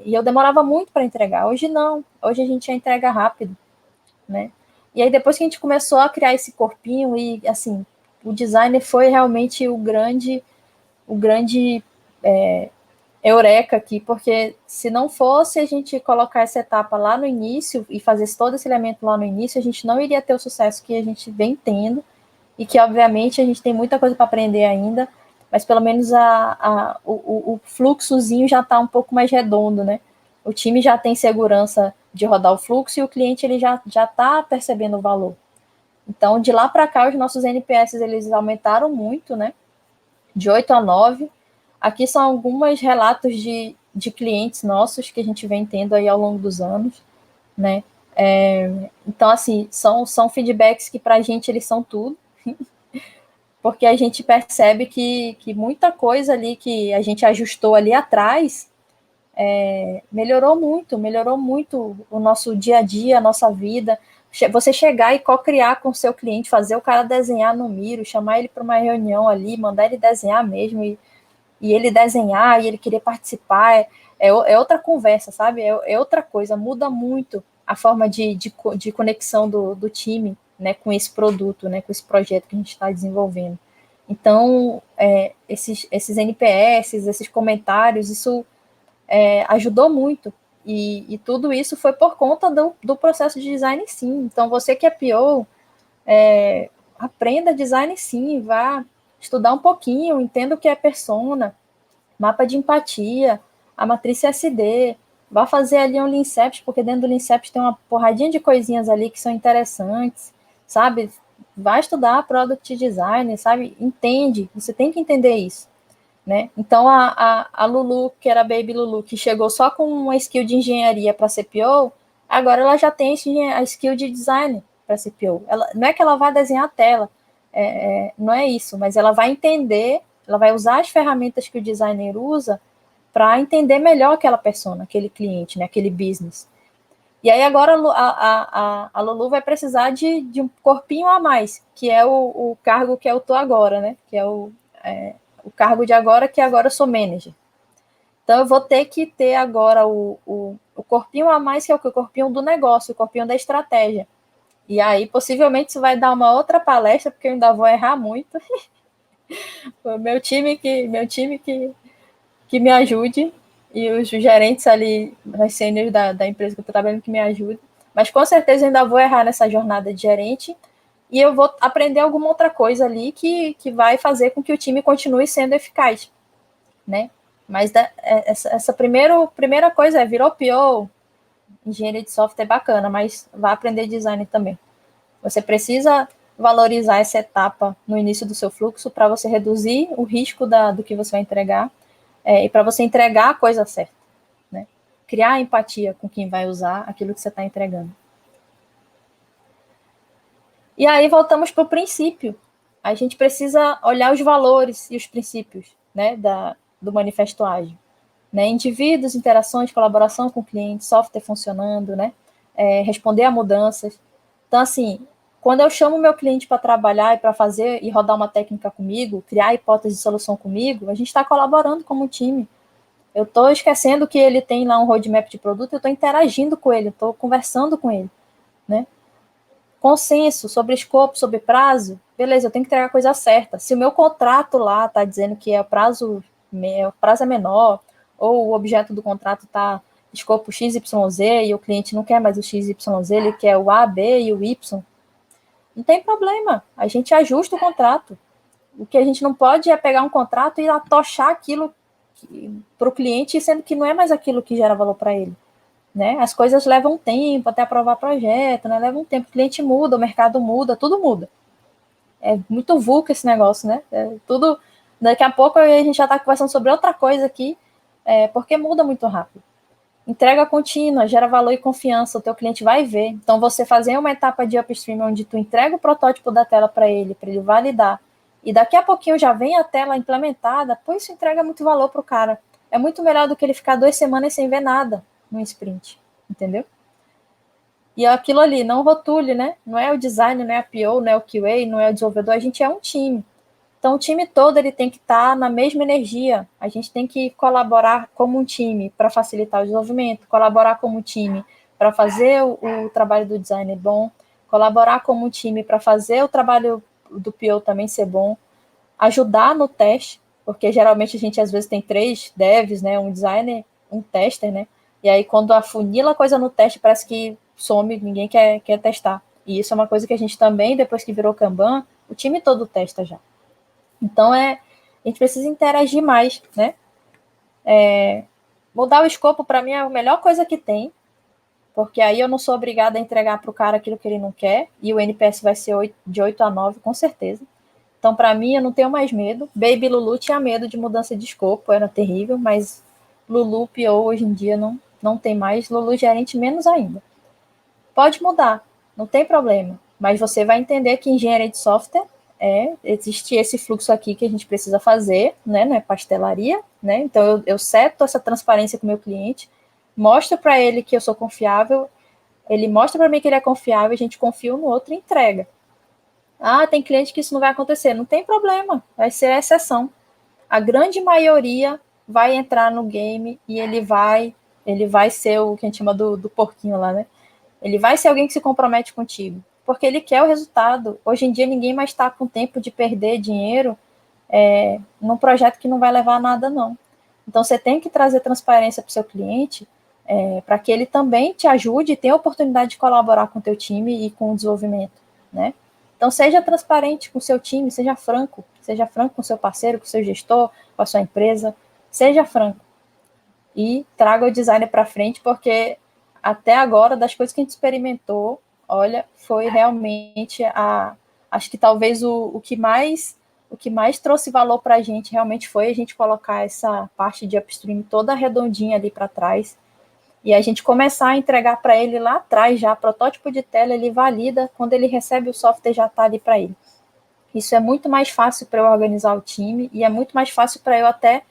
e eu demorava muito para entregar. Hoje não, hoje a gente já entrega rápido, né? E aí depois que a gente começou a criar esse corpinho e, assim, o designer foi realmente o grande eureka aqui, porque se não fosse a gente colocar essa etapa lá no início e fazer todo esse elemento lá no início, a gente não iria ter o sucesso que a gente vem tendo e que, obviamente, a gente tem muita coisa para aprender ainda, mas pelo menos o fluxozinho já está um pouco mais redondo, né? O time já tem segurança de rodar o fluxo e o cliente ele já está percebendo o valor. Então, de lá para cá, os nossos NPS eles aumentaram muito, né? De 8 a 9. Aqui são alguns relatos de clientes nossos que a gente vem tendo aí ao longo dos anos, né? Então, assim, são feedbacks que para a gente eles são tudo, porque a gente percebe que muita coisa ali que a gente ajustou ali atrás melhorou muito o nosso dia a dia, a nossa vida. Você chegar e co-criar com o seu cliente, fazer o cara desenhar no Miro, chamar ele para uma reunião ali, mandar ele desenhar mesmo e ele desenhar e ele querer participar, é outra conversa, sabe? É outra coisa, muda muito a forma de conexão do time, né, com esse produto, né, com esse projeto que a gente está desenvolvendo. Então, esses NPS, esses comentários, isso ajudou muito. E tudo isso foi por conta do processo de design sim. Então, você que é PO, aprenda design sim, vá estudar um pouquinho, entenda o que é persona, mapa de empatia, a matriz SD, vá fazer ali um Leancept, porque dentro do Leancept tem uma porradinha de coisinhas ali que são interessantes, sabe? Vai estudar Product Design, sabe? Entende, você tem que entender isso, né? Então, a Lulu, que era a Baby Lulu, que chegou só com uma skill de engenharia para ser PO, agora ela já tem a skill de design para ser PO. Não é que ela vai desenhar a tela, não é isso, mas ela vai entender, ela vai usar as ferramentas que o designer usa para entender melhor aquela persona, aquele cliente, né, aquele business. E aí agora a Lulu vai precisar de um corpinho a mais, que é o cargo que eu tô agora, né, que é o cargo de agora, que agora eu sou manager. Então eu vou ter que ter agora o corpinho a mais, que é o corpinho do negócio, o corpinho da estratégia. E aí, possivelmente, isso vai dar uma outra palestra, porque eu ainda vou errar muito. meu time que me ajude, e os gerentes ali, as sêniores da empresa que eu estou trabalhando, que me ajudem. Mas com certeza eu ainda vou errar nessa jornada de gerente e eu vou aprender alguma outra coisa ali que vai fazer com que o time continue sendo eficaz, né? Mas essa primeira coisa virou PO, engenharia de software é bacana, mas vai aprender design também. Você precisa valorizar essa etapa no início do seu fluxo para você reduzir o risco do que você vai entregar e para você entregar a coisa certa, né? Criar empatia com quem vai usar aquilo que você está entregando. E aí voltamos para o princípio. A gente precisa olhar os valores e os princípios, né, do Manifesto Ágil. Né? Indivíduos, interações, colaboração com o cliente, software funcionando, né? Responder a mudanças. Então, assim, quando eu chamo meu cliente para trabalhar e para fazer e rodar uma técnica comigo, criar hipótese de solução comigo, a gente está colaborando como time. Eu estou esquecendo que ele tem lá um roadmap de produto, eu estou interagindo com ele, estou conversando com ele, né? Consenso sobre escopo, sobre prazo, beleza, eu tenho que entregar a coisa certa. Se o meu contrato lá está dizendo que o prazo é menor, ou o objeto do contrato está escopo XYZ e o cliente não quer mais o XYZ, ele quer o A, B e o Y, não tem problema, a gente ajusta o contrato. O que a gente não pode é pegar um contrato e atochar aquilo para o cliente, sendo que não é mais aquilo que gera valor para ele. Né? As coisas levam tempo até aprovar projeto, né? Leva um tempo, o cliente muda, o mercado muda, tudo muda. É muito VUCA esse negócio, né? Tudo. Daqui a pouco a gente já está conversando sobre outra coisa aqui, porque muda muito rápido. Entrega contínua, gera valor e confiança, o teu cliente vai ver. Então, você fazer uma etapa de upstream onde tu entrega o protótipo da tela para ele validar, e daqui a pouquinho já vem a tela implementada, pô, isso entrega muito valor para o cara. É muito melhor do que ele ficar 2 semanas sem ver nada no sprint, entendeu? E aquilo ali, não rotule, né? Não é o design, não é a PO, não é o QA, não é o desenvolvedor, a gente é um time. Então, o time todo ele tem que estar na mesma energia. A gente tem que colaborar como um time para facilitar o desenvolvimento, colaborar como um time para fazer o trabalho do design bom, colaborar como um time para fazer o trabalho do PO também ser bom, ajudar no teste, porque geralmente a gente às vezes tem 3 devs, né? Um designer, um tester, né? E aí quando afunila a coisa no teste, parece que some, ninguém quer testar. E isso é uma coisa que a gente também, depois que virou Kanban, o time todo testa já. Então, a gente precisa interagir mais, né? Mudar o escopo, para mim, é a melhor coisa que tem, porque aí eu não sou obrigada a entregar para o cara aquilo que ele não quer, e o NPS vai ser de 8 a 9, com certeza. Então, para mim, eu não tenho mais medo. Baby Lulu tinha medo de mudança de escopo, era terrível, mas Lulu PO hoje em dia não tem mais, Lulu gerente menos ainda. Pode mudar, não tem problema, mas você vai entender que engenharia de software existe esse fluxo aqui que a gente precisa fazer, né? Não é pastelaria, né? Então eu seto essa transparência com o meu cliente, mostro para ele que eu sou confiável, ele mostra para mim que ele é confiável, a gente confia um no outro e entrega. Ah, tem cliente que isso não vai acontecer, não tem problema, vai ser a exceção. A grande maioria vai entrar no game e ele vai ser o que a gente chama do porquinho lá, né? Ele vai ser alguém que se compromete contigo, porque ele quer o resultado. Hoje em dia, ninguém mais está com tempo de perder dinheiro num projeto que não vai levar a nada, não. Então, você tem que trazer transparência para o seu cliente, para que ele também te ajude e tenha a oportunidade de colaborar com o teu time e com o desenvolvimento, né? Então, seja transparente com o seu time, seja franco com o seu parceiro, com o seu gestor, com a sua empresa, seja franco. E traga o designer para frente, porque até agora, das coisas que a gente experimentou, olha, foi realmente acho que talvez o que mais trouxe valor para a gente realmente foi a gente colocar essa parte de upstream toda redondinha ali para trás e a gente começar a entregar para ele lá atrás já, protótipo de tela, ele valida, quando ele recebe o software já está ali para ele. Isso é muito mais fácil para eu organizar o time e é muito mais fácil para eu até,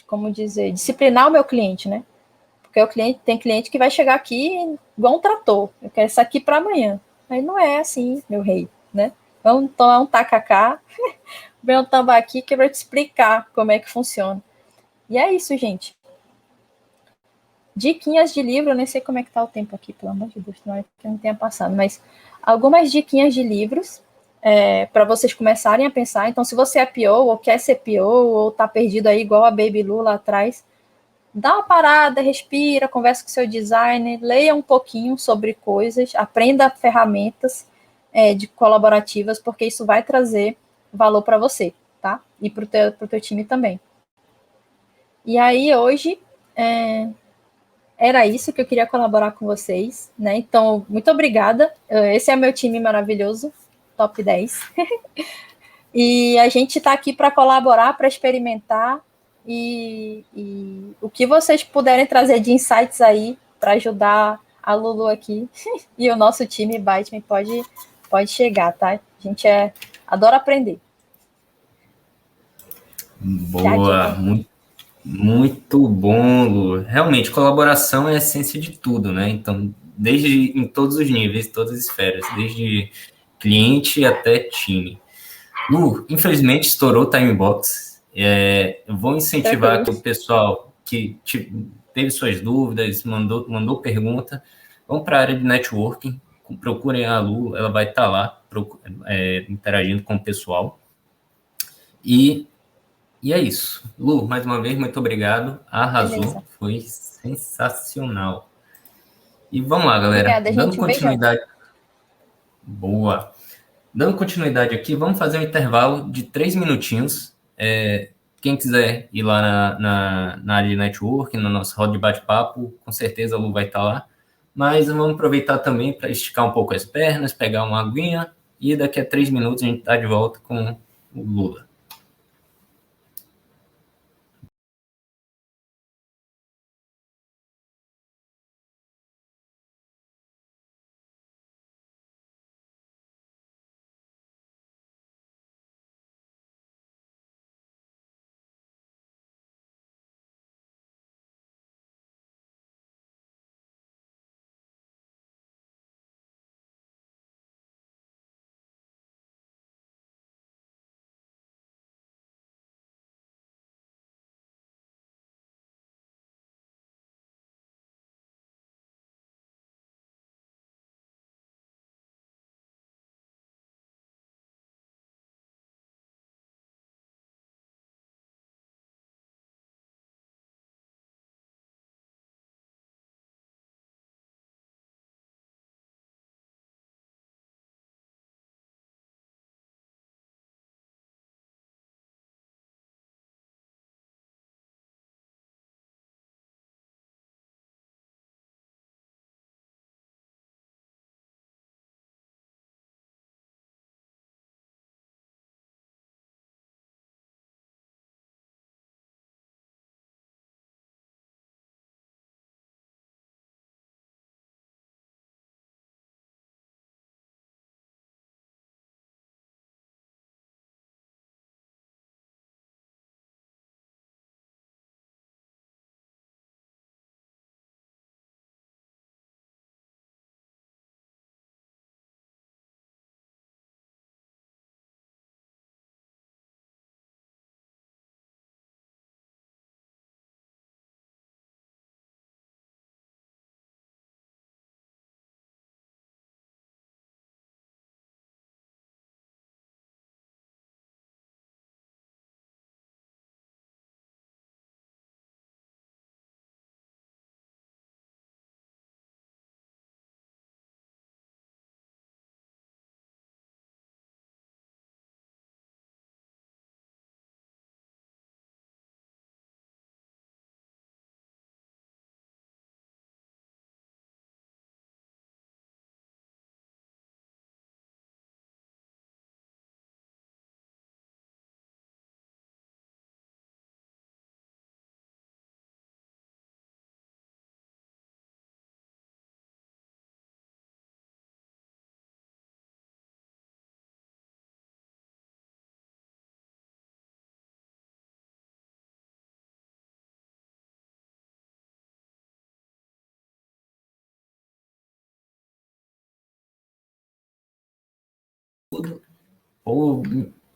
como dizer, disciplinar o meu cliente, né? Porque tem cliente que vai chegar aqui igual um trator. Eu quero isso aqui para amanhã. Aí não é assim, meu rei, né? Vamos tomar um tacacá, ver um tambaqui que eu vou te explicar como é que funciona. E é isso, gente. Diquinhas de livro, eu nem sei como é que tá o tempo aqui, pelo amor de Deus, não é que eu não tenha passado, mas algumas diquinhas de livros para vocês começarem a pensar. Então, se você é PO ou quer ser PO ou tá perdido aí igual a Baby Lu lá atrás, dá uma parada, respira, conversa com o seu designer, leia um pouquinho sobre coisas, aprenda ferramentas de colaborativas, porque isso vai trazer valor para você, tá? E para o teu time também. E aí, hoje, era isso que eu queria colaborar com vocês, né? Então, muito obrigada. Esse é meu time maravilhoso, top 10. E a gente está aqui para colaborar, para experimentar e o que vocês puderem trazer de insights aí para ajudar a Lulu aqui e o nosso time Byteman pode chegar, tá? A gente adora aprender. Boa, muito bom, Lu. Realmente, colaboração é a essência de tudo, né? Então, em todos os níveis, todas as esferas, desde cliente até time. Lu, infelizmente estourou o time box. Eu vou incentivar aqui o pessoal que teve suas dúvidas, mandou pergunta, vão para a área de networking, procurem a Lu, ela vai estar lá interagindo com o pessoal. E é isso. Lu, mais uma vez, muito obrigado. Arrasou. Beleza. Foi sensacional. E vamos lá, galera. Obrigada, dando continuidade. Boa. Dando continuidade aqui, vamos fazer um intervalo de 3 minutinhos. Quem quiser ir lá na área de network, no nosso roda de bate-papo, com certeza a Lu vai estar lá. Mas vamos aproveitar também para esticar um pouco as pernas, pegar uma aguinha e daqui a 3 minutos a gente está de volta com o Lula.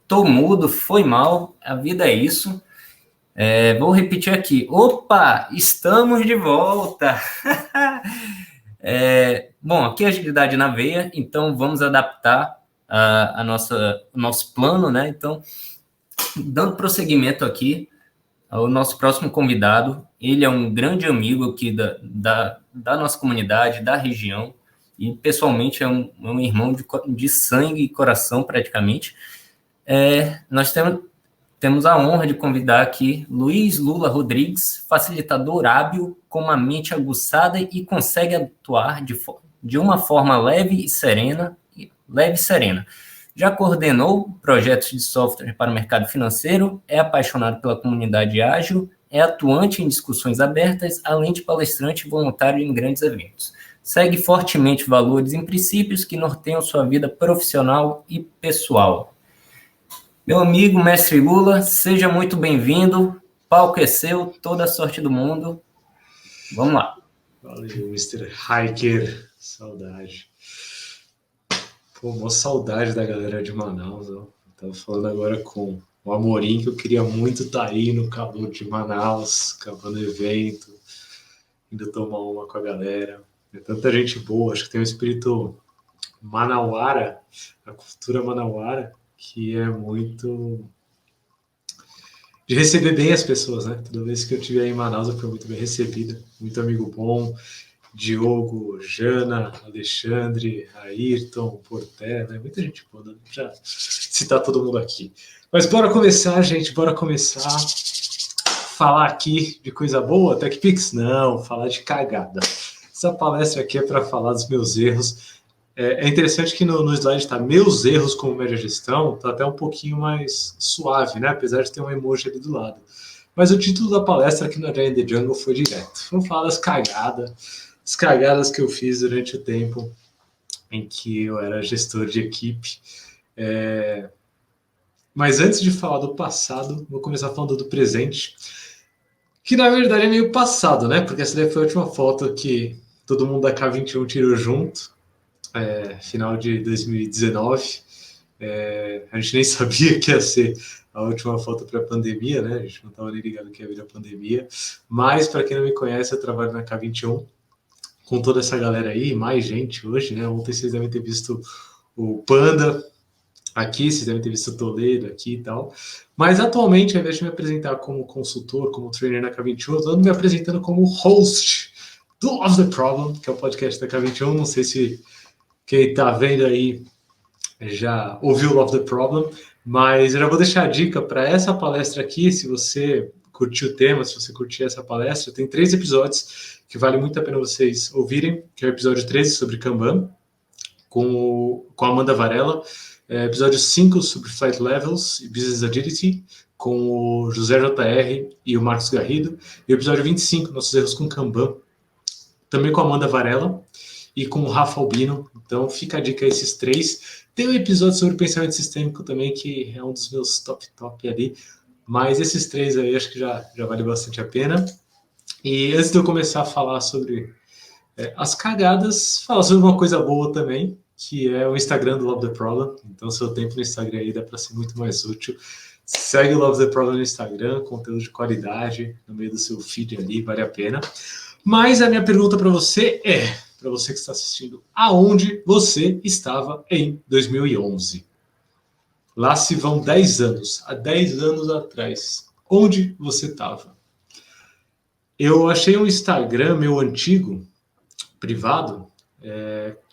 Tô mudo, foi mal, a vida é isso. Vou repetir aqui. Opa, estamos de volta! Bom, aqui é agilidade na veia, então vamos adaptar o nosso plano, né? Então, dando prosseguimento aqui, O nosso próximo convidado, ele é um grande amigo aqui da nossa comunidade, da região, e pessoalmente é um irmão de sangue e coração, praticamente. Nós temos a honra de convidar aqui Luiz Lula Rodrigues, facilitador hábil, com uma mente aguçada e consegue atuar de uma forma leve e serena. Já coordenou projetos de software para o mercado financeiro, é apaixonado pela comunidade ágil, é atuante em discussões abertas, além de palestrante e voluntário em grandes eventos. Segue fortemente valores e princípios que norteiam sua vida profissional e pessoal. Meu amigo, mestre Lula, seja muito bem-vindo. Palco é seu, toda a sorte do mundo. Vamos lá. Valeu, Mr. Hiker. Saudade. Pô, uma saudade da galera de Manaus. Ó. Tava falando agora com o Amorim que eu queria muito estar aí no calor de Manaus, acabando o evento, indo tomar uma com a galera. É tanta gente boa, acho que tem um espírito manauara, a cultura manauara, que é muito de receber bem as pessoas, né? Toda vez que eu estive aí em Manaus, eu fui muito bem recebido, muito amigo bom. Diogo, Jana, Alexandre, Ayrton, Portela, né? Muita gente boa, já citar todo mundo aqui. Mas bora começar, gente, bora começar. Falar aqui de coisa boa, TechPix? Não, falar de cagada. Essa palestra aqui é para falar dos meus erros. É interessante que no slide está meus erros como média gestão, está até um pouquinho mais suave, né? Apesar de ter um emoji ali do lado. Mas o título da palestra aqui no Giant the Jungle foi direto. Vamos falar das cagadas. As cagadas que eu fiz durante o tempo em que eu era gestor de equipe. Mas antes de falar do passado, vou começar falando do presente, que na verdade é meio passado, né? Porque essa daí foi a última foto que todo mundo da K21 tirou junto, final de 2019. A gente nem sabia que ia ser a última foto para a pandemia, né? A gente não estava nem ligado que ia vir a pandemia. Mas, para quem não me conhece, eu trabalho na K21, com toda essa galera aí, mais gente hoje, né? Ontem vocês devem ter visto o Panda aqui, vocês devem ter visto o Toledo aqui e tal. Mas atualmente, ao invés de me apresentar como consultor, como trainer na K21, eu estou me apresentando como host do Love the Problem, que é o podcast da K21. Não sei se quem está vendo aí já ouviu Love the Problem, mas eu já vou deixar a dica para essa palestra aqui. Se você curtiu o tema, se você curtir essa palestra, tem 3 episódios que vale muito a pena vocês ouvirem, que é o episódio 13 sobre Kanban, com a Amanda Varela, episódio 5 sobre Flight Levels e Business Agility, com o José JR e o Marcos Garrido, e o episódio 25, Nossos Erros com Kanban, também com a Amanda Varela e com o Rafa Albino. Então fica a dica a esses 3. Tem um episódio sobre pensamento sistêmico também, que é um dos meus top ali, mas esses 3 aí acho que já vale bastante a pena. E antes de eu começar a falar sobre as cagadas, falar sobre uma coisa boa também, que é o Instagram do Love the Problem. Então, seu tempo no Instagram aí dá para ser muito mais útil. Segue o Love the Problem no Instagram, conteúdo de qualidade no meio do seu feed ali, vale a pena. Mas a minha pergunta para você para você que está assistindo, aonde você estava em 2011? Lá se vão 10 anos, há 10 anos atrás. Onde você estava? Eu achei um Instagram meu antigo, privado,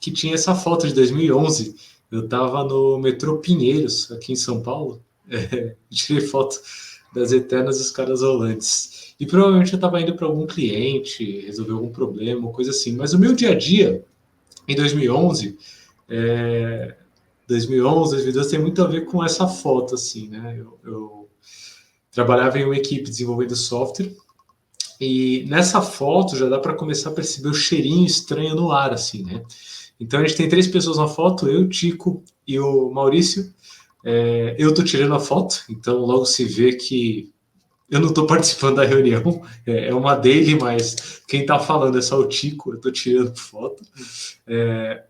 que tinha essa foto de 2011. Eu estava no metrô Pinheiros, aqui em São Paulo. Tirei foto das eternas escadas rolantes. E provavelmente eu estava indo para algum cliente, resolver algum problema, coisa assim. Mas o meu dia a dia, em 2011, 2012, tem muito a ver com essa foto, assim, né? Eu trabalhava em uma equipe desenvolvendo software, e nessa foto já dá para começar a perceber o cheirinho estranho no ar, assim, né? Então a gente tem 3 pessoas na foto, eu, Tico e o Maurício. Eu tô tirando a foto, então logo se vê que eu não estou participando da reunião, é uma daily, mas quem está falando é só o Tico, eu estou tirando foto.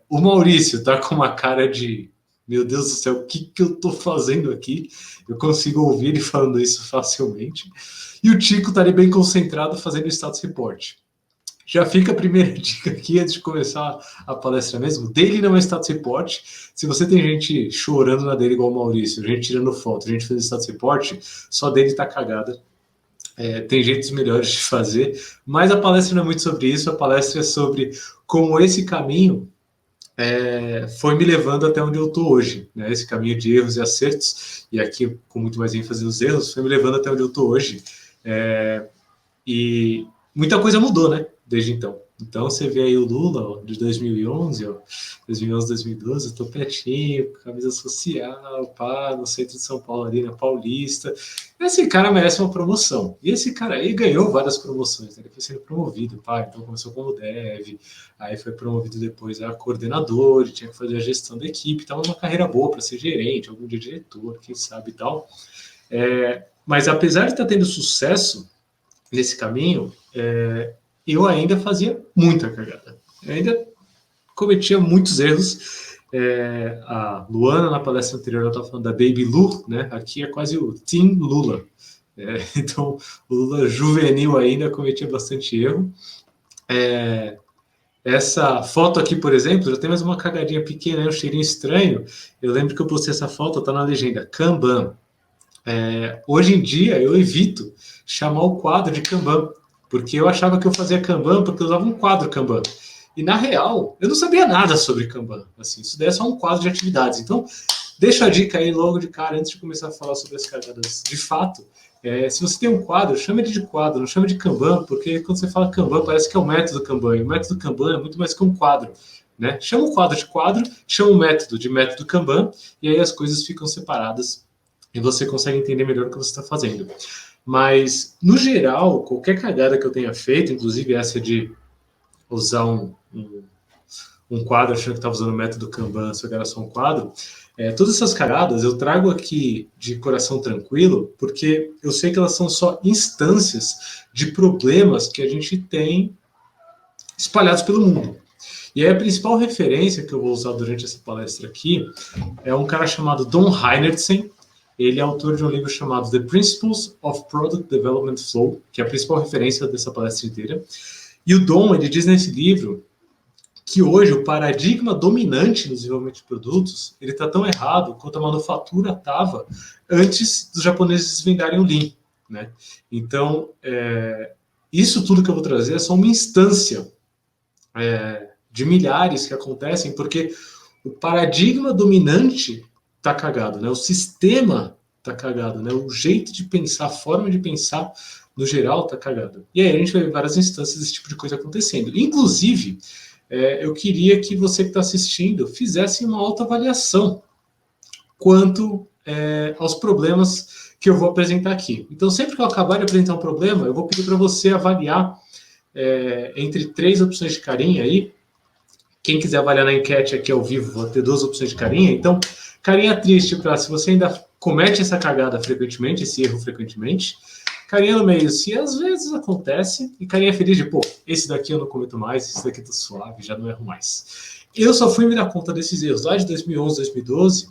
O Maurício está com uma cara de, meu Deus do céu, o que eu estou fazendo aqui? Eu consigo ouvir ele falando isso facilmente. E o Tico está ali bem concentrado fazendo o status report. Já fica a primeira dica aqui, antes de começar a palestra mesmo. Daily não é status report. Se você tem gente chorando na daily igual o Maurício, gente tirando foto, gente fazendo status report, só daily tá cagada. Tem jeitos melhores de fazer, mas a palestra não é muito sobre isso, a palestra é sobre como esse caminho foi me levando até onde eu estou hoje, né? Esse caminho de erros e acertos, e aqui com muito mais ênfase nos erros, foi me levando até onde eu estou hoje. E muita coisa mudou, né? Desde então. Então você vê aí o Lula, ó, de 2011, ó, 2011, 2012, eu tô quietinho, camisa social, pá, no centro de São Paulo ali, na Paulista. Esse cara merece uma promoção. E esse cara aí ganhou várias promoções, né? Ele foi sendo promovido, pá, então começou como dev, aí foi promovido depois a coordenador, tinha que fazer a gestão da equipe, tava uma carreira boa para ser gerente, algum dia diretor, quem sabe e tal. Mas apesar de estar tendo sucesso nesse caminho, eu ainda fazia muita cagada. Eu ainda cometia muitos erros. A Luana, na palestra anterior, ela estava falando da Baby Lu, né? Aqui é quase o Team Lula. Então, o Lula juvenil ainda cometia bastante erro. Essa foto aqui, por exemplo, já tem mais uma cagadinha pequena, um cheirinho estranho. Eu lembro que eu postei essa foto, tá na legenda, Kanban. Hoje em dia, eu evito chamar o quadro de Kanban, porque eu achava que eu fazia Kanban porque eu usava um quadro Kanban. E, na real, eu não sabia nada sobre Kanban. Assim, isso daí é só um quadro de atividades. Então, deixa a dica aí logo de cara, antes de começar a falar sobre as cagadas de fato. Se você tem um quadro, chama ele de quadro, não chama de Kanban, porque quando você fala Kanban, parece que é o método Kanban. E o método Kanban é muito mais que um quadro. Né? Chama o quadro de quadro, chama o método de método Kanban, e aí as coisas ficam separadas e você consegue entender melhor o que você está fazendo. Mas, no geral, qualquer cagada que eu tenha feito, inclusive essa de usar um quadro achando que estava usando o método Kanban, só que era só um quadro, todas essas cagadas eu trago aqui de coração tranquilo, porque eu sei que elas são só instâncias de problemas que a gente tem espalhados pelo mundo. E aí a principal referência que eu vou usar durante essa palestra aqui é um cara chamado Don Heinertsen. Ele é autor de um livro chamado The Principles of Product Development Flow, que é a principal referência dessa palestra inteira. E o Don, ele diz nesse livro que hoje o paradigma dominante no desenvolvimento de produtos, ele está tão errado quanto a manufatura estava antes dos japoneses desvendarem o Lean. Né? Então, isso tudo que eu vou trazer é só uma instância de milhares que acontecem, porque o paradigma dominante tá cagado, né? O sistema tá cagado, né? O jeito de pensar, a forma de pensar, no geral, tá cagado. E aí a gente vai ver várias instâncias desse tipo de coisa acontecendo. Inclusive, eu queria que você que está assistindo fizesse uma autoavaliação quanto aos problemas que eu vou apresentar aqui. Então, sempre que eu acabar de apresentar um problema, eu vou pedir para você avaliar entre 3 opções de carinha aí. Quem quiser avaliar na enquete aqui ao vivo, vou ter 2 opções de carinha. Então, carinha triste para se você ainda comete essa cagada frequentemente, esse erro frequentemente. Carinha no meio, se às vezes acontece. E carinha feliz de, pô, esse daqui eu não cometo mais, esse daqui tá suave, já não erro mais. Eu só fui me dar conta desses erros lá de 2011, 2012.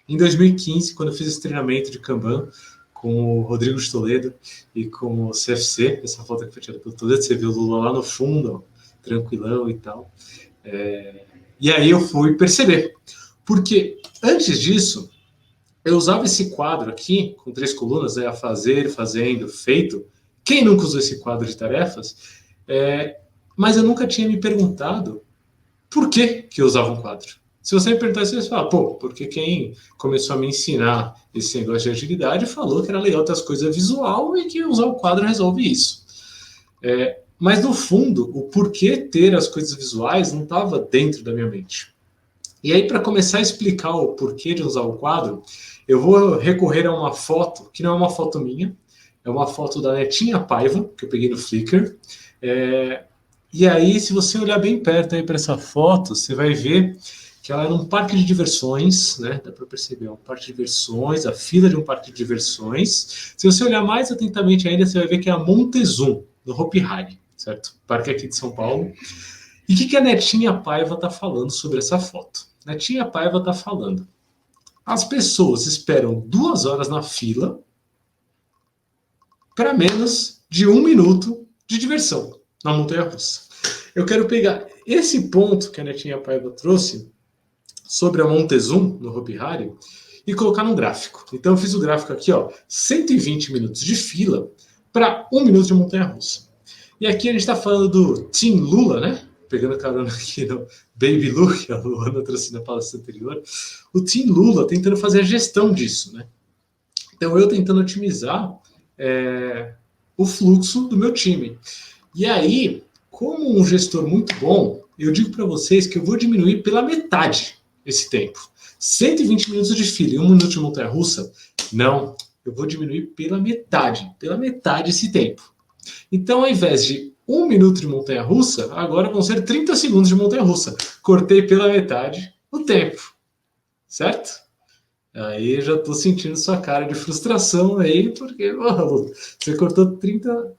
Em 2015, quando eu fiz esse treinamento de Kanban com o Rodrigo de Toledo e com o CFC, essa foto aqui foi tirada pelo Toledo, você vê o Lula lá no fundo, ó, tranquilão e tal. E aí eu fui perceber. Porque antes disso, eu usava esse quadro aqui, com 3 colunas, a fazer, fazendo, feito. Quem nunca usou esse quadro de tarefas? Mas eu nunca tinha me perguntado por que eu usava um quadro. Se você me perguntasse, você fala, pô, porque quem começou a me ensinar esse negócio de agilidade falou que era legal ter as coisas visual e que usar o quadro resolve isso. Mas, no fundo, o porquê ter as coisas visuais não estava dentro da minha mente. E aí, para começar a explicar o porquê de usar o quadro, eu vou recorrer a uma foto, que não é uma foto minha, é uma foto da Netinha Paiva, que eu peguei no Flickr. E aí, se você olhar bem perto aí para essa foto, você vai ver que ela é num parque de diversões, né? Dá para perceber, é um parque de diversões, a fila de um parque de diversões. Se você olhar mais atentamente ainda, você vai ver que é a Montezum, no Hopi Hari, certo? Parque aqui de São Paulo. E o que a Netinha Paiva está falando sobre essa foto? Netinha Paiva está falando. As pessoas esperam 2 horas na fila para menos de 1 minuto de diversão na montanha-russa. Eu quero pegar esse ponto que a Netinha Paiva trouxe sobre a Montezum, no Hopi Hari, e colocar num gráfico. Então eu fiz o gráfico aqui, ó, 120 minutos de fila para 1 minuto de montanha-russa. E aqui a gente está falando do Team Lula, né? Pegando carona aqui no Baby Lu, que a Luana trouxe na palestra anterior. O Team Lula tentando fazer a gestão disso, né? Então, eu tentando otimizar o fluxo do meu time. E aí, como um gestor muito bom, eu digo para vocês que eu vou diminuir pela metade esse tempo. 120 minutos de fila e 1 minuto de montanha-russa? Não, eu vou diminuir pela metade esse tempo. Então, ao invés de 1 minuto de montanha-russa, agora vão ser 30 segundos de montanha-russa. Cortei pela metade o tempo, certo? Aí eu já estou sentindo sua cara de frustração aí, porque você cortou 30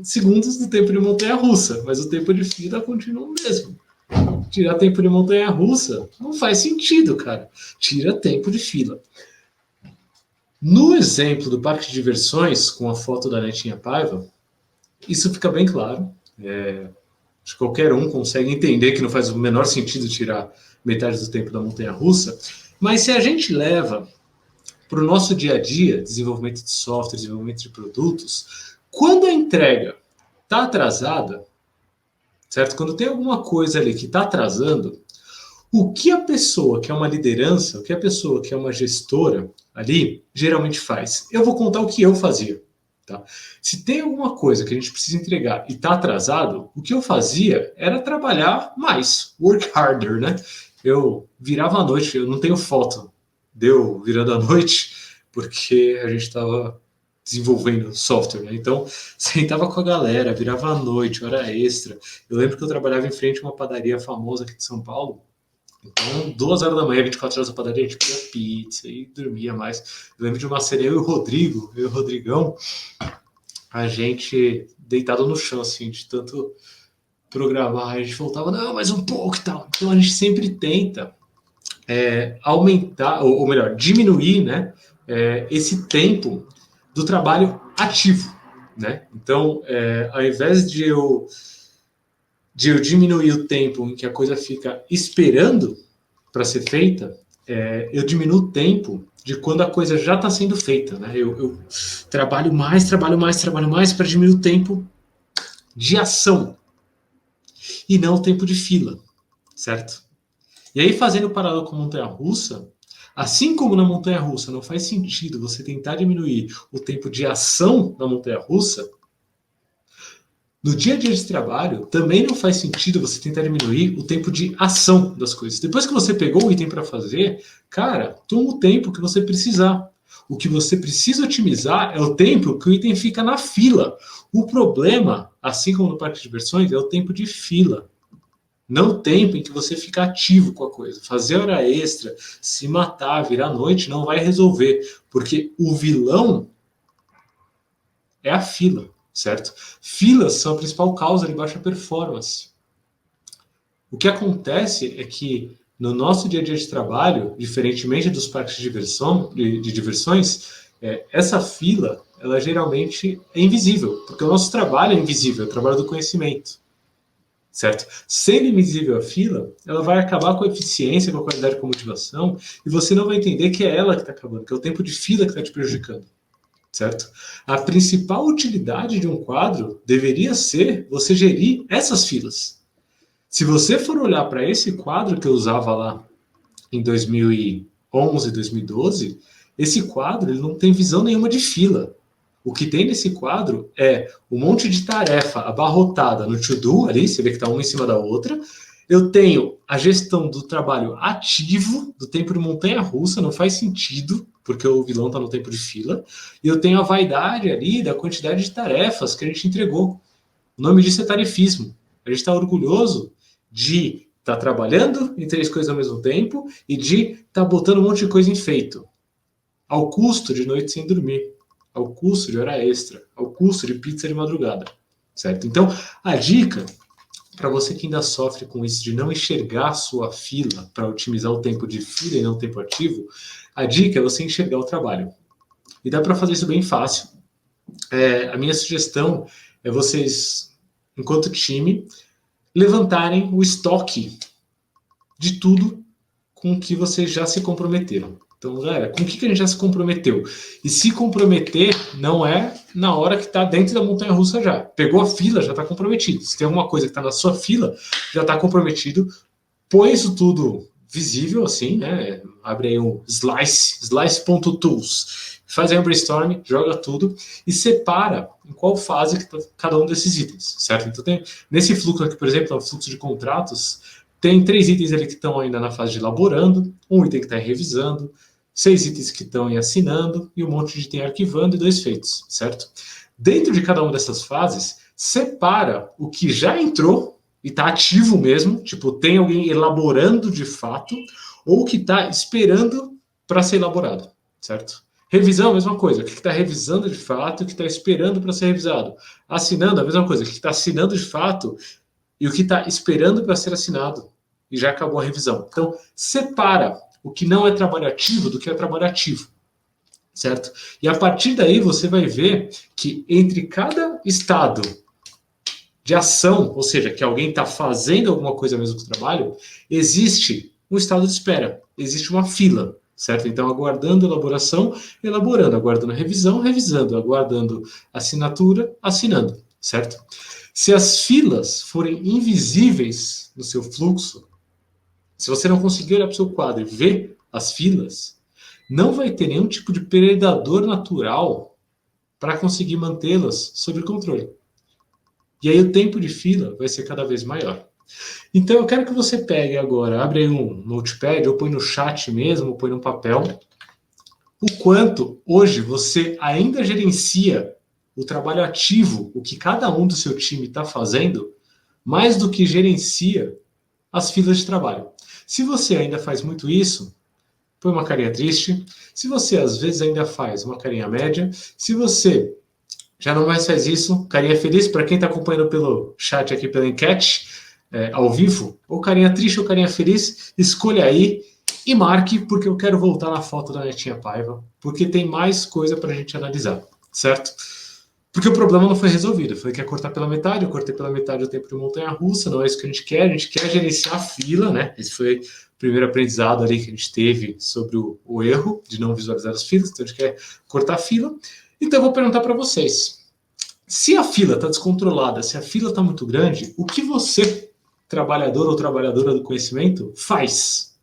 segundos do tempo de montanha-russa, mas o tempo de fila continua o mesmo. Tirar tempo de montanha-russa não faz sentido, cara. Tira tempo de fila. No exemplo do parque de diversões, com a foto da Netinha Paiva, isso fica bem claro. Acho que qualquer um consegue entender que não faz o menor sentido tirar metade do tempo da montanha-russa. Mas se a gente leva para o nosso dia a dia, desenvolvimento de software, desenvolvimento de produtos, quando a entrega está atrasada, certo? Quando tem alguma coisa ali que está atrasando, o que a pessoa que é uma liderança, o que a pessoa que é uma gestora ali geralmente faz? Eu vou contar o que eu fazia. Tá? Se tem alguma coisa que a gente precisa entregar e está atrasado, o que eu fazia era trabalhar mais, work harder, né? Eu virava à noite, eu não tenho foto de eu virando à noite, porque a gente estava desenvolvendo software, né? Então, sentava com a galera, virava à noite, hora extra. Eu lembro que eu trabalhava em frente a uma padaria famosa aqui de São Paulo. Então, 2 horas da manhã, 24 horas da padaria, a gente comia pizza e dormia mais. Eu lembro de uma cena, eu e o Rodrigão, a gente deitado no chão, assim, de tanto programar. A gente voltava, não, mais um pouco e tal. Então, a gente sempre tenta aumentar, ou melhor, diminuir, né, esse tempo do trabalho ativo, né? Então, ao invés de eu diminuir o tempo em que a coisa fica esperando para ser feita, eu diminuo o tempo de quando a coisa já está sendo feita, né? Eu trabalho mais para diminuir o tempo de ação e não o tempo de fila, certo? E aí, fazendo paralelo com a montanha-russa, assim como na montanha-russa não faz sentido você tentar diminuir o tempo de ação na montanha-russa, no dia a dia de trabalho, também não faz sentido você tentar diminuir o tempo de ação das coisas. Depois que você pegou o item para fazer, cara, toma o tempo que você precisar. O que você precisa otimizar é o tempo que o item fica na fila. O problema, assim como no parque de diversões, é o tempo de fila. Não o tempo em que você fica ativo com a coisa. Fazer hora extra, se matar, virar à noite, não vai resolver. Porque o vilão é a fila. Certo? Filas são a principal causa de baixa performance. O que acontece é que no nosso dia a dia de trabalho, diferentemente dos parques de diversões, essa fila, ela geralmente é invisível, porque o nosso trabalho é invisível, é o trabalho do conhecimento. Certo? Sendo invisível a fila, ela vai acabar com a eficiência, com a qualidade, com a motivação, e você não vai entender que é ela que está acabando, que é o tempo de fila que está te prejudicando. Certo? A principal utilidade de um quadro deveria ser você gerir essas filas. Se você for olhar para esse quadro que eu usava lá em 2011, 2012, esse quadro ele não tem visão nenhuma de fila. O que tem nesse quadro é um monte de tarefa abarrotada no to-do, ali, você vê que está uma em cima da outra. Eu tenho a gestão do trabalho ativo, do tempo de montanha-russa, não faz sentido, porque o vilão está no tempo de fila, e eu tenho a vaidade ali da quantidade de tarefas que a gente entregou. O nome disso é tarefismo. A gente está orgulhoso de estar trabalhando em 3 coisas ao mesmo tempo e de estar botando um monte de coisa em feito, ao custo de noite sem dormir, ao custo de hora extra, ao custo de pizza de madrugada, certo? Então, a dica para você que ainda sofre com isso de não enxergar a sua fila para otimizar o tempo de fila e não o tempo ativo, a dica é você enxergar o trabalho. E dá para fazer isso bem fácil. A minha sugestão é vocês, enquanto time, levantarem o estoque de tudo com que vocês já se comprometeram. Então, galera, com o que a gente já se comprometeu? E se comprometer não é na hora que está dentro da montanha-russa já. Pegou a fila, já está comprometido. Se tem alguma coisa que está na sua fila, já está comprometido. Põe isso tudo visível, assim, né? Abre aí um slice.tools. Faz aí um brainstorm, joga tudo e separa em qual fase que tá cada um desses itens, certo? Então, nesse fluxo aqui, por exemplo, é o fluxo de contratos, tem 3 itens ali que estão ainda na fase de elaborando, um item que está revisando, 6 itens que estão em assinando e um monte de item arquivando e 2 feitos, certo? Dentro de cada uma dessas fases, separa o que já entrou e está ativo mesmo, tipo, tem alguém elaborando de fato, ou o que está esperando para ser elaborado, certo? Revisão, a mesma coisa, o que está revisando de fato e o que está esperando para ser revisado. Assinando, a mesma coisa, o que está assinando de fato e o que está esperando para ser assinado. E já acabou a revisão. Então, separa o que não é trabalho ativo do que é trabalho ativo, certo? E a partir daí você vai ver que entre cada estado de ação, ou seja, que alguém está fazendo alguma coisa mesmo do trabalho, existe um estado de espera, existe uma fila, certo? Então, aguardando elaboração, elaborando, aguardando revisão, revisando, aguardando assinatura, assinando, certo? Se as filas forem invisíveis no seu fluxo, se você não conseguir olhar para o seu quadro e ver as filas, não vai ter nenhum tipo de predador natural para conseguir mantê-las sob controle. E aí o tempo de fila vai ser cada vez maior. Então eu quero que você pegue agora, abre aí um notepad, ou põe no chat mesmo, ou põe no papel, o quanto hoje você ainda gerencia o trabalho ativo, o que cada um do seu time está fazendo, mais do que gerencia as filas de trabalho. Se você ainda faz muito isso, põe uma carinha triste. Se você às vezes ainda faz uma carinha média, se você já não mais faz isso, carinha feliz, para quem está acompanhando pelo chat aqui, pela enquete, ao vivo, ou carinha triste ou carinha feliz, escolha aí e marque, porque eu quero voltar na foto da Netinha Paiva, porque tem mais coisa para a gente analisar, certo? Porque o problema não foi resolvido. Foi que ia cortar pela metade, eu cortei pela metade o tempo de montanha-russa, não é isso que a gente quer gerenciar a fila, né? Esse foi o primeiro aprendizado ali que a gente teve sobre o erro de não visualizar as filas, então a gente quer cortar a fila. Então eu vou perguntar para vocês, se a fila está descontrolada, se a fila está muito grande, o que você, trabalhador ou trabalhadora do conhecimento, faz?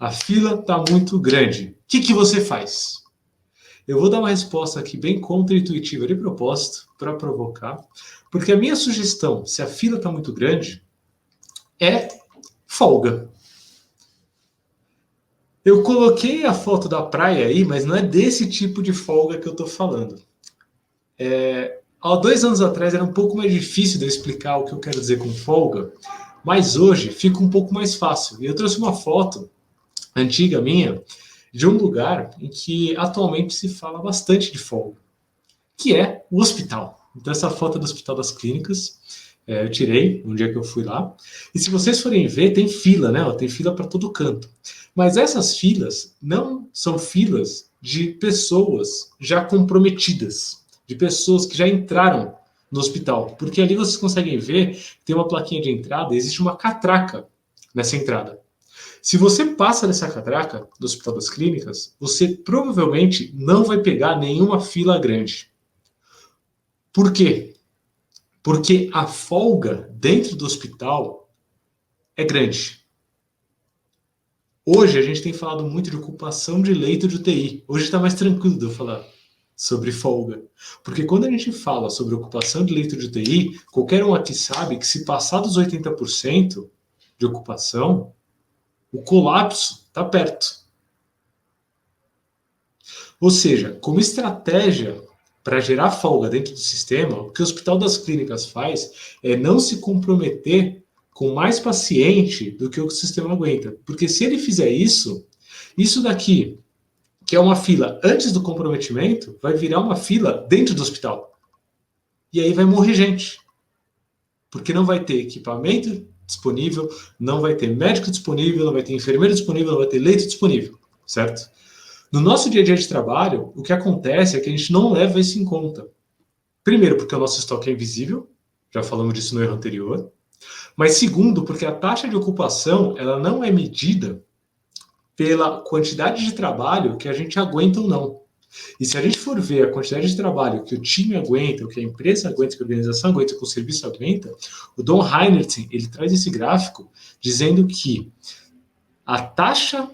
A fila está muito grande. O que você faz? Eu vou dar uma resposta aqui bem contra-intuitiva de propósito, para provocar, porque a minha sugestão, se a fila está muito grande, é folga. Eu coloquei a foto da praia aí, mas não é desse tipo de folga que eu estou falando. Há 2 anos atrás era um pouco mais difícil de eu explicar o que eu quero dizer com folga, mas hoje fica um pouco mais fácil. E eu trouxe uma foto antiga minha, de um lugar em que atualmente se fala bastante de folga, que é o hospital. Então essa foto é do Hospital das Clínicas, eu tirei um dia que eu fui lá, e se vocês forem ver, tem fila, né? Tem fila para todo canto. Mas essas filas não são filas de pessoas já comprometidas, de pessoas que já entraram no hospital, porque ali vocês conseguem ver que tem uma plaquinha de entrada, existe uma catraca nessa entrada. Se você passa nessa catraca do Hospital das Clínicas, você provavelmente não vai pegar nenhuma fila grande. Por quê? Porque a folga dentro do hospital é grande. Hoje a gente tem falado muito de ocupação de leito de UTI. Hoje está mais tranquilo de eu falar sobre folga. Porque quando a gente fala sobre ocupação de leito de UTI, qualquer um aqui sabe que se passar dos 80% de ocupação, o colapso está perto. Ou seja, como estratégia para gerar folga dentro do sistema, o que o Hospital das Clínicas faz é não se comprometer com mais paciente do que o sistema aguenta. Porque se ele fizer isso, isso daqui, que é uma fila antes do comprometimento, vai virar uma fila dentro do hospital. E aí vai morrer gente. Porque não vai ter equipamento disponível, não vai ter médico disponível, não vai ter enfermeiro disponível, não vai ter leito disponível, certo? No nosso dia a dia de trabalho, o que acontece é que a gente não leva isso em conta. Primeiro, porque o nosso estoque é invisível, já falamos disso no erro anterior, mas segundo, porque a taxa de ocupação ela não é medida pela quantidade de trabalho que a gente aguenta ou não. E se a gente for ver a quantidade de trabalho que o time aguenta, o que a empresa aguenta, que a organização aguenta, que o serviço aguenta, o Don Heinertsen, ele traz esse gráfico dizendo que a taxa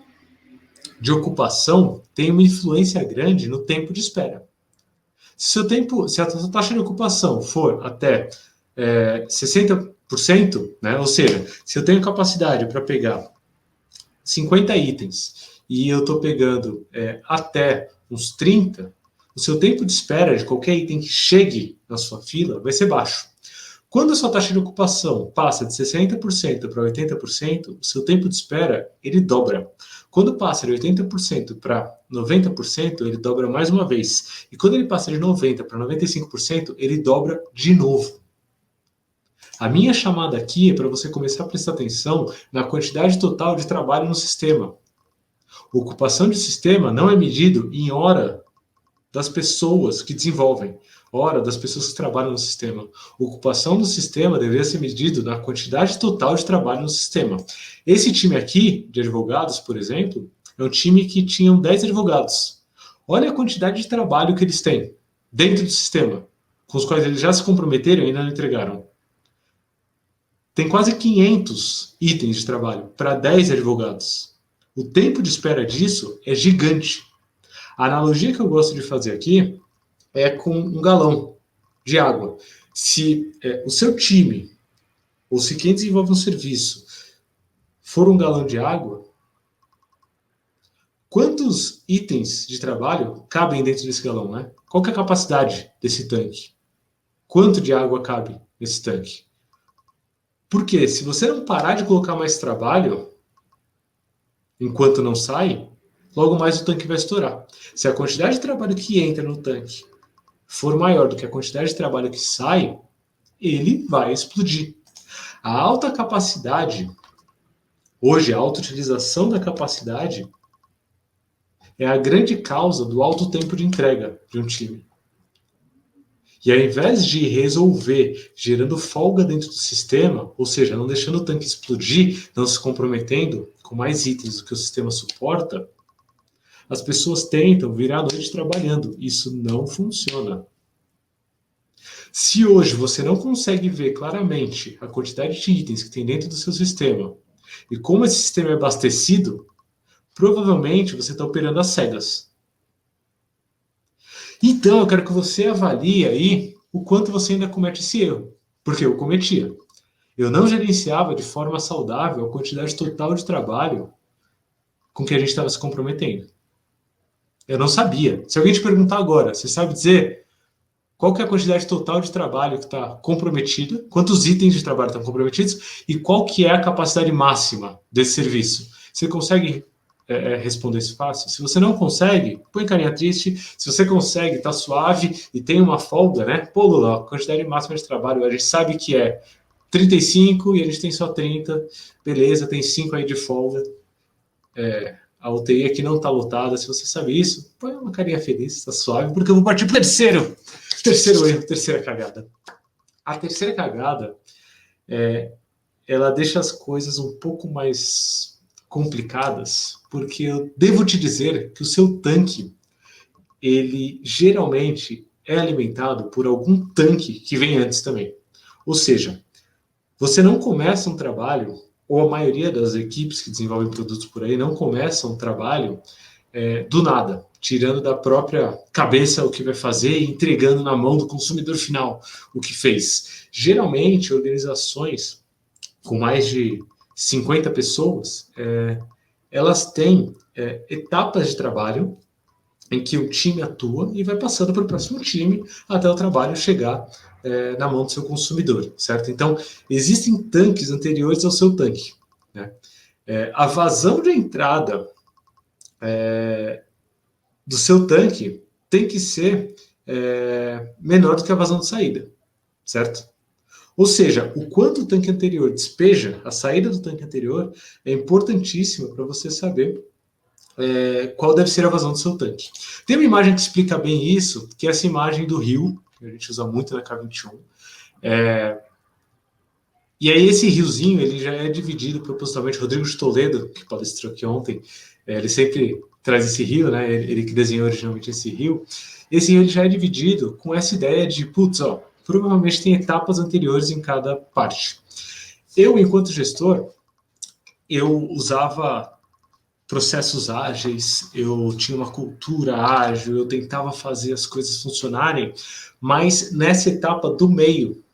de ocupação tem uma influência grande no tempo de espera. Se a taxa de ocupação for até 60%, né, ou seja, se eu tenho capacidade para pegar 50 itens e eu estou pegando até uns 30, o seu tempo de espera de qualquer item que chegue na sua fila vai ser baixo. Quando a sua taxa de ocupação passa de 60% para 80%, o seu tempo de espera ele dobra. Quando passa de 80% para 90%, ele dobra mais uma vez. E quando ele passa de 90% para 95%, ele dobra de novo. A minha chamada aqui é para você começar a prestar atenção na quantidade total de trabalho no sistema. Ocupação de sistema não é medido em hora das pessoas que desenvolvem, hora das pessoas que trabalham no sistema. Ocupação do sistema deveria ser medido na quantidade total de trabalho no sistema. Esse time aqui, de advogados, por exemplo, é um time que tinha 10 advogados. Olha a quantidade de trabalho que eles têm dentro do sistema, com os quais eles já se comprometeram e ainda não entregaram. Tem quase 500 itens de trabalho para 10 advogados. O tempo de espera disso é gigante. A analogia que eu gosto de fazer aqui é com um galão de água. Se o seu time, ou se quem desenvolve um serviço, for um galão de água, quantos itens de trabalho cabem dentro desse galão, né? Qual que é a capacidade desse tanque? Quanto de água cabe nesse tanque? Porque se você não parar de colocar mais trabalho, enquanto não sai, logo mais o tanque vai estourar. Se a quantidade de trabalho que entra no tanque for maior do que a quantidade de trabalho que sai, ele vai explodir. A alta capacidade, hoje a alta utilização da capacidade, é a grande causa do alto tempo de entrega de um time. E ao invés de resolver gerando folga dentro do sistema, ou seja, não deixando o tanque explodir, não se comprometendo com mais itens do que o sistema suporta, as pessoas tentam virar a noite trabalhando. Isso não funciona. Se hoje você não consegue ver claramente a quantidade de itens que tem dentro do seu sistema e como esse sistema é abastecido, provavelmente você está operando às cegas. Então, eu quero que você avalie aí o quanto você ainda comete esse erro. Porque eu cometia. Eu não gerenciava de forma saudável a quantidade total de trabalho com que a gente estava se comprometendo. Eu não sabia. Se alguém te perguntar agora, você sabe dizer qual que é a quantidade total de trabalho que está comprometida, quantos itens de trabalho estão comprometidos e qual que é a capacidade máxima desse serviço? Você consegue responder isso fácil? Se você não consegue, põe carinha triste. Se você consegue, tá suave e tem uma folga, né? Pô, Lula, a quantidade máxima de trabalho, a gente sabe que é 35 e a gente tem só 30. Beleza, tem 5 aí de folga. A UTI aqui não tá lotada. Se você sabe isso, põe uma carinha feliz, tá suave, porque eu vou partir para o terceiro erro, terceira cagada. A terceira cagada ela deixa as coisas um pouco mais complicadas, porque eu devo te dizer que o seu tanque, ele geralmente é alimentado por algum tanque que vem antes também. Ou seja, você não começa um trabalho, ou a maioria das equipes que desenvolvem produtos por aí não começam um trabalho do nada, tirando da própria cabeça o que vai fazer e entregando na mão do consumidor final o que fez. Geralmente, organizações com mais de 50 pessoas, elas têm etapas de trabalho em que o time atua e vai passando para o próximo time até o trabalho chegar na mão do seu consumidor, certo? Então, existem tanques anteriores ao seu tanque, né? A vazão de entrada do seu tanque tem que ser menor do que a vazão de saída, certo? Ou seja, o quanto o tanque anterior despeja, a saída do tanque anterior, é importantíssima para você saber qual deve ser a vazão do seu tanque. Tem uma imagem que explica bem isso, que é essa imagem do rio, que a gente usa muito na K21. E aí esse riozinho, ele já é dividido propositalmente. Rodrigo de Toledo, que palestrou aqui ontem, ele sempre traz esse rio, né? Ele que desenhou originalmente esse rio. Esse rio ele já é dividido com essa ideia de, putz, ó, provavelmente tem etapas anteriores em cada parte. Eu, enquanto gestor, eu usava processos ágeis, eu tinha uma cultura ágil, eu tentava fazer as coisas funcionarem, mas nessa etapa do meio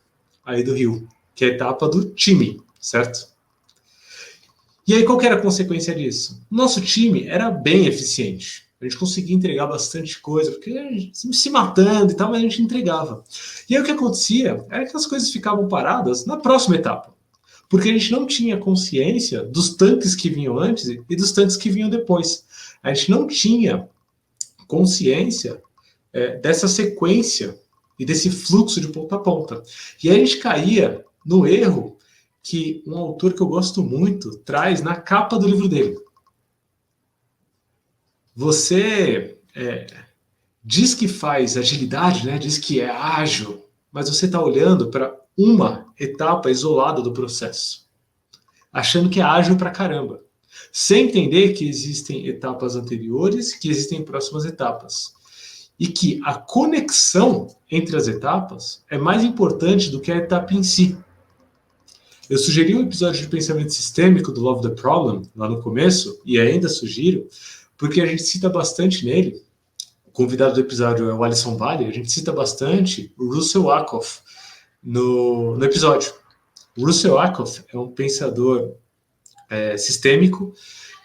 aí do rio, que é a etapa do time, certo? E aí qual que era a consequência disso? Nosso time era bem eficiente. A gente conseguia entregar bastante coisa, porque a gente se matando e tal, mas a gente entregava. E aí o que acontecia era que as coisas ficavam paradas na próxima etapa. Porque a gente não tinha consciência dos tanques que vinham antes e dos tanques que vinham depois. A gente não tinha consciência dessa sequência e desse fluxo de ponta a ponta. E aí a gente caía no erro que um autor que eu gosto muito traz na capa do livro dele. Você diz que faz agilidade, né? Diz que é ágil, mas você está olhando para uma etapa isolada do processo, achando que é ágil pra caramba, sem entender que existem etapas anteriores, que existem próximas etapas, e que a conexão entre as etapas é mais importante do que a etapa em si. Eu sugeri um episódio de pensamento sistêmico do Love the Problem, lá no começo, e ainda sugiro, porque a gente cita bastante nele, o convidado do episódio é o Alisson Vale, a gente cita bastante o Russell Ackoff no episódio. O Russell Ackoff é um pensador sistêmico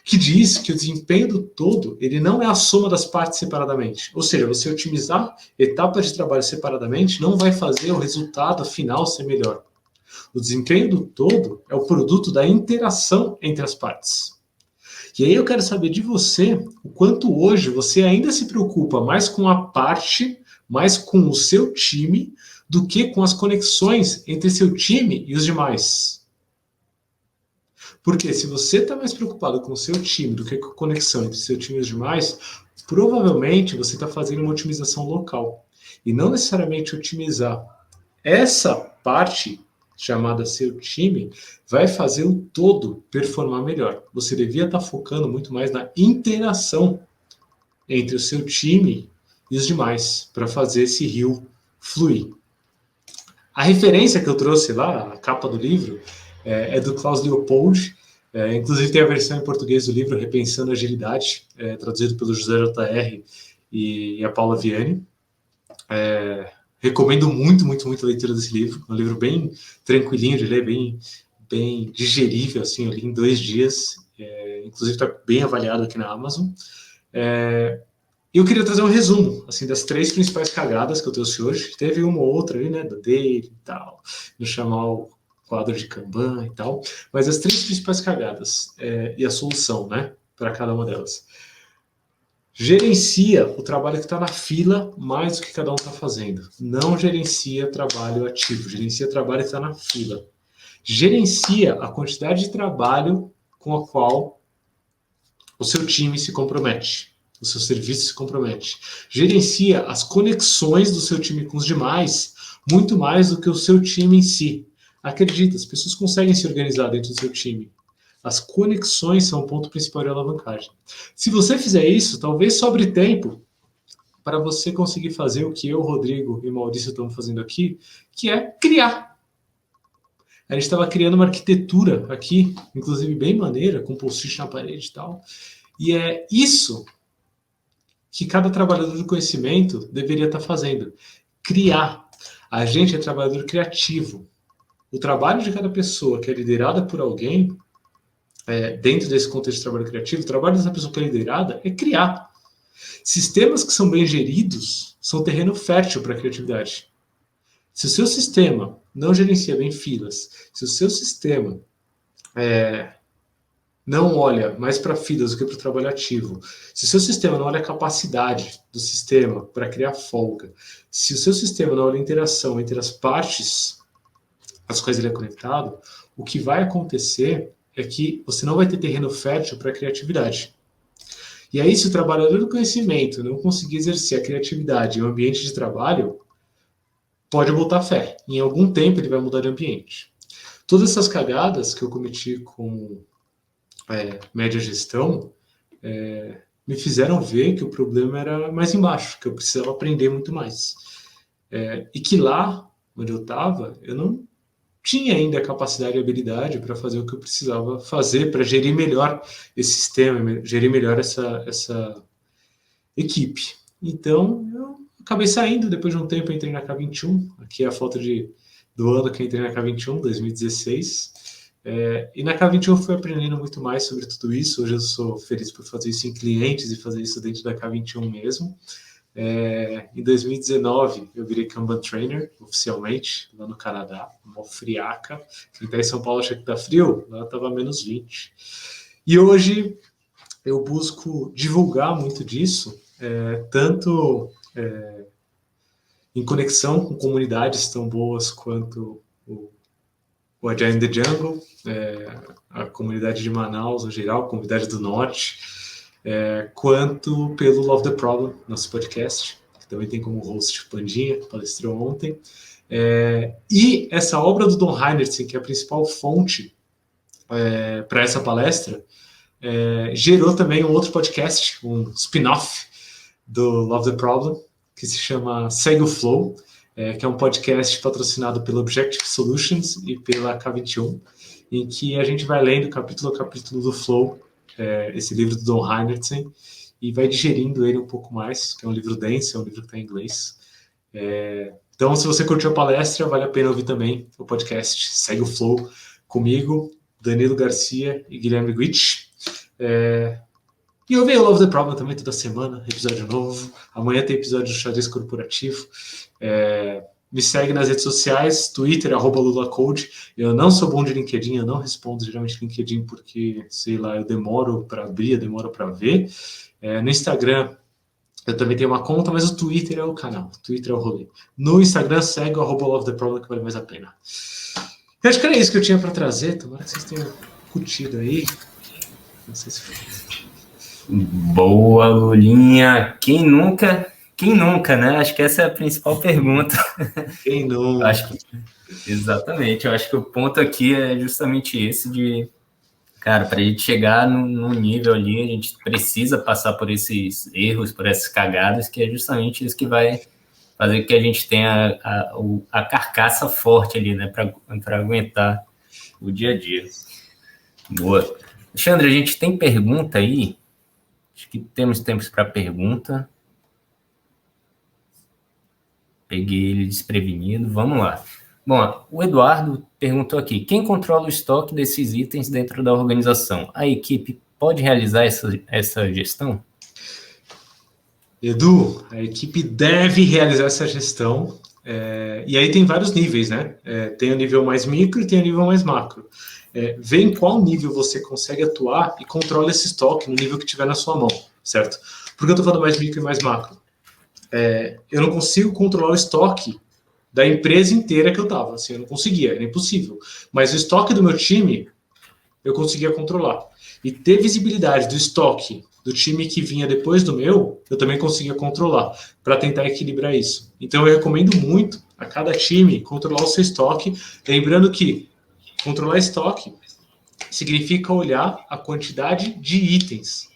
que diz que o desempenho do todo ele não é a soma das partes separadamente. Ou seja, você otimizar etapas de trabalho separadamente não vai fazer o resultado final ser melhor. O desempenho do todo é o produto da interação entre as partes. E aí eu quero saber de você o quanto hoje você ainda se preocupa mais com a parte, mais com o seu time, do que com as conexões entre seu time e os demais. Porque se você está mais preocupado com o seu time do que com a conexão entre seu time e os demais, provavelmente você está fazendo uma otimização local. E não necessariamente otimizar essa parte chamada seu time vai fazer o todo performar melhor. Você devia estar focando muito mais na interação entre o seu time e os demais para fazer esse rio fluir. A referência que eu trouxe lá, a capa do livro, é do Klaus Leopold. Inclusive tem a versão em português do livro Repensando a Agilidade, traduzido pelo José J.R. e a Paula Vianney. Recomendo muito, muito, muito a leitura desse livro. É um livro bem tranquilinho de ler, bem digerível, assim, eu li em 2 dias. Inclusive está bem avaliado aqui na Amazon. E eu queria trazer um resumo, assim, das 3 principais cagadas que eu trouxe hoje. Teve uma ou outra ali, né, da dele e tal, no chamar o quadro de Kanban e tal, mas as 3 principais cagadas e a solução, né, para cada uma delas. Gerencia o trabalho que está na fila mais do que cada um está fazendo. Não gerencia trabalho ativo, gerencia trabalho que está na fila. Gerencia a quantidade de trabalho com a qual o seu time se compromete. O seu serviço se compromete. Gerencia as conexões do seu time com os demais muito mais do que o seu time em si. Acredita, as pessoas conseguem se organizar dentro do seu time. As conexões são o ponto principal de alavancagem. Se você fizer isso, talvez sobre tempo para você conseguir fazer o que eu, Rodrigo e Maurício estamos fazendo aqui, que é criar. A gente estava criando uma arquitetura aqui, inclusive bem maneira, com post-it na parede e tal. E é isso que cada trabalhador do conhecimento deveria estar fazendo. Criar. A gente é trabalhador criativo. O trabalho de cada pessoa que é liderada por alguém, dentro desse contexto de trabalho criativo, o trabalho dessa pessoa que é liderada é criar. Sistemas que são bem geridos são terreno fértil para a criatividade. Se o seu sistema não gerencia bem filas, se o seu sistema não olha mais para filas do que para o trabalho ativo, se o seu sistema não olha a capacidade do sistema para criar folga, se o seu sistema não olha a interação entre as partes as quais ele é conectado, o que vai acontecer é que você não vai ter terreno fértil para a criatividade. E aí, se o trabalhador do conhecimento não conseguir exercer a criatividade em um ambiente de trabalho, pode botar fé. Em algum tempo ele vai mudar de ambiente. todas essas cagadas que eu cometi com média gestão me fizeram ver que o problema era mais embaixo, que eu precisava aprender muito mais. E que lá, onde eu estava, eu não tinha ainda a capacidade e habilidade para fazer o que eu precisava fazer, para gerir melhor esse sistema, gerir melhor essa equipe. Então, eu acabei saindo, depois de um tempo eu entrei na K21, aqui é a foto do ano que eu entrei na K21, 2016, e na K21 eu fui aprendendo muito mais sobre tudo isso. Hoje eu sou feliz por fazer isso em clientes e fazer isso dentro da K21 mesmo. Em 2019 eu virei Kanban Trainer oficialmente lá no Canadá, uma friaca. Quem está em São Paulo acha que está frio, lá estava menos 20. E hoje eu busco divulgar muito disso, tanto em conexão com comunidades tão boas quanto o Agile in the Jungle, a comunidade de Manaus no geral, a comunidade do Norte, quanto pelo Love the Problem, nosso podcast, que também tem como host Pandinha, que palestrou ontem. E essa obra do Don Heinertsen, que é a principal fonte para essa palestra, gerou também um outro podcast, um spin-off do Love the Problem, que se chama Segue o Flow, que é um podcast patrocinado pela Objective Solutions e pela K21, em que a gente vai lendo capítulo a capítulo do Flow, esse livro do Don Heinertsen, e vai digerindo ele um pouco mais, que é um livro denso, é um livro que está em inglês. Então, se você curtiu a palestra, vale a pena ouvir também o podcast Segue o Flow, comigo, Danilo Garcia e Guilherme Guitch. E eu venho Love the Problem também toda semana, episódio novo. Amanhã tem episódio do Xadrez Corporativo. Me segue nas redes sociais, Twitter, @LulaCode. Eu não sou bom de LinkedIn, eu não respondo geralmente LinkedIn porque, sei lá, eu demoro para abrir, eu demoro para ver. No Instagram, eu também tenho uma conta, mas o Twitter é o canal, o Twitter é o rolê. No Instagram, segue o @LoveTheProblem, que vale mais a pena. Eu acho que era isso que eu tinha para trazer, tomara que vocês tenham curtido aí. Não sei se foi. Boa, Lulinha. Quem nunca, né? Acho que essa é a principal pergunta. Quem não? Exatamente. Eu acho que o ponto aqui é justamente esse de, cara, para a gente chegar num nível ali, a gente precisa passar por esses erros, por essas cagadas, que é justamente isso que vai fazer que a gente tenha a carcaça forte ali, né? Para aguentar o dia a dia. Boa. Alexandre, a gente tem pergunta aí? Acho que temos tempo para pergunta. Peguei ele desprevenido. Vamos lá. Bom, o Eduardo perguntou aqui: quem controla o estoque desses itens dentro da organização? A equipe pode realizar essa gestão? Edu, a equipe deve realizar essa gestão. E aí tem vários níveis, né? Tem o nível mais micro e tem o nível mais macro. Vê em qual nível você consegue atuar e controla esse estoque no nível que tiver na sua mão, certo? Por que eu estou falando mais micro e mais macro? Eu não consigo controlar o estoque da empresa inteira que eu estava, assim, eu não conseguia, era impossível. Mas o estoque do meu time, eu conseguia controlar. E ter visibilidade do estoque do time que vinha depois do meu, eu também conseguia controlar, para tentar equilibrar isso. Então eu recomendo muito a cada time controlar o seu estoque, lembrando que controlar estoque significa olhar a quantidade de itens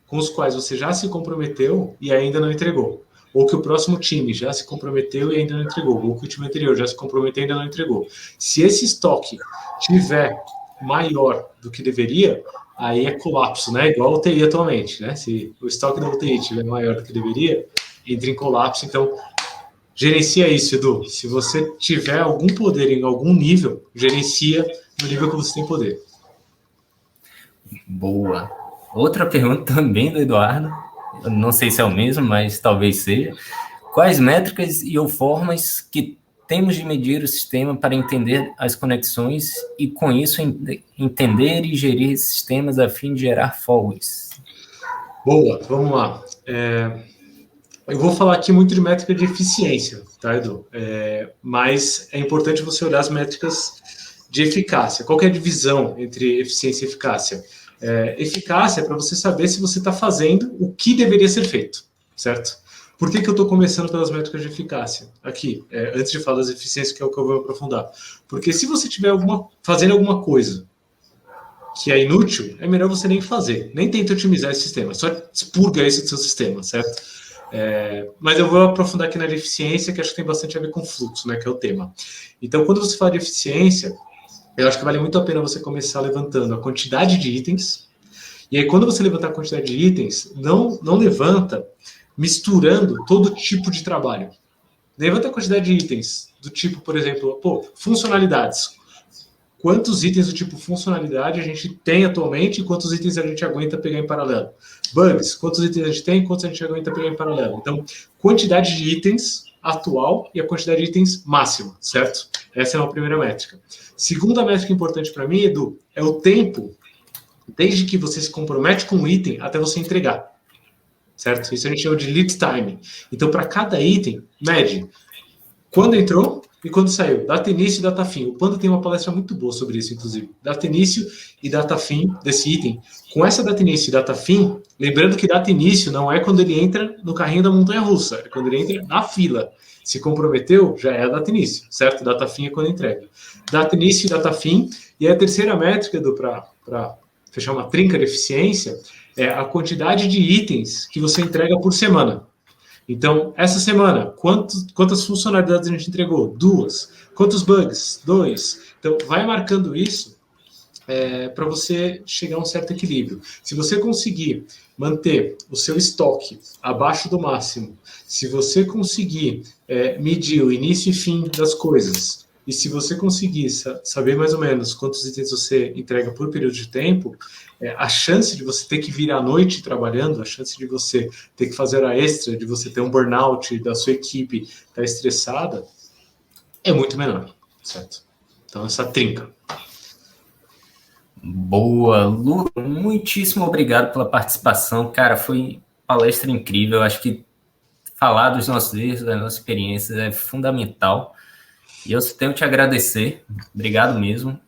com os quais você já se comprometeu e ainda não entregou. Ou que o próximo time já se comprometeu e ainda não entregou. Ou que o time anterior já se comprometeu e ainda não entregou. Se esse estoque tiver maior do que deveria, aí é colapso, né? Igual a UTI atualmente, né? Se o estoque da UTI tiver maior do que deveria, entra em colapso. Então, gerencia isso, Edu. Se você tiver algum poder em algum nível, gerencia no nível que você tem poder. Boa. Outra pergunta também do Eduardo. Eu não sei se é o mesmo, mas talvez seja. Quais métricas e ou formas que temos de medir o sistema para entender as conexões e, com isso, entender e gerir sistemas a fim de gerar folgas? Boa, vamos lá. Eu vou falar aqui muito de métrica de eficiência, tá, Edu? Mas é importante você olhar as métricas de eficácia. Qual que é a divisão entre eficiência e eficácia? Eficácia é para você saber se você está fazendo o que deveria ser feito, certo? Por que eu estou começando pelas métricas de eficácia? Aqui, antes de falar das eficiências, que é o que eu vou aprofundar. Porque se você estiver fazendo alguma coisa que é inútil, é melhor você nem fazer. Nem tenta otimizar esse sistema. Só expurga isso do seu sistema, certo? Mas eu vou aprofundar aqui na de eficiência, que acho que tem bastante a ver com fluxo, né, que é o tema. Então, quando você fala de eficiência, eu acho que vale muito a pena você começar levantando a quantidade de itens. E aí, quando você levantar a quantidade de itens, não levanta misturando todo tipo de trabalho. Levanta a quantidade de itens do tipo, por exemplo, funcionalidades. Quantos itens do tipo funcionalidade a gente tem atualmente e quantos itens a gente aguenta pegar em paralelo? Bugs, quantos itens a gente tem e quantos a gente aguenta pegar em paralelo? Então, quantidade de itens atual e a quantidade de itens máxima, certo? Essa é uma primeira métrica. Segunda métrica importante para mim, Edu, é o tempo, desde que você se compromete com um item até você entregar, certo? Isso a gente chama de lead time. Então, para cada item, mede quando entrou e quando saiu. Data início e data fim. O Panda tem uma palestra muito boa sobre isso, inclusive. Data início e data fim desse item. Com essa data início e data fim, lembrando que data início não é quando ele entra no carrinho da montanha-russa, é quando ele entra na fila. Se comprometeu, já é a data início, certo? Data fim é quando entrega. Data início e data fim. E a terceira métrica, para fechar uma trinca de eficiência, é a quantidade de itens que você entrega por semana. Então, essa semana, quantas funcionalidades a gente entregou? 2. Quantos bugs? 2. Então, vai marcando isso para você chegar a um certo equilíbrio. Se você conseguir manter o seu estoque abaixo do máximo, se você conseguir medir o início e fim das coisas, e se você conseguir saber mais ou menos quantos itens você entrega por período de tempo, a chance de você ter que vir à noite trabalhando, a chance de você ter que fazer hora extra, de você ter um burnout, da sua equipe estar estressada, é muito menor, certo? Então, essa trinca. Boa, Lu, muitíssimo obrigado pela participação, cara, foi palestra incrível, acho que falar dos nossos erros, das nossas experiências é fundamental, e eu tenho que te agradecer, obrigado mesmo,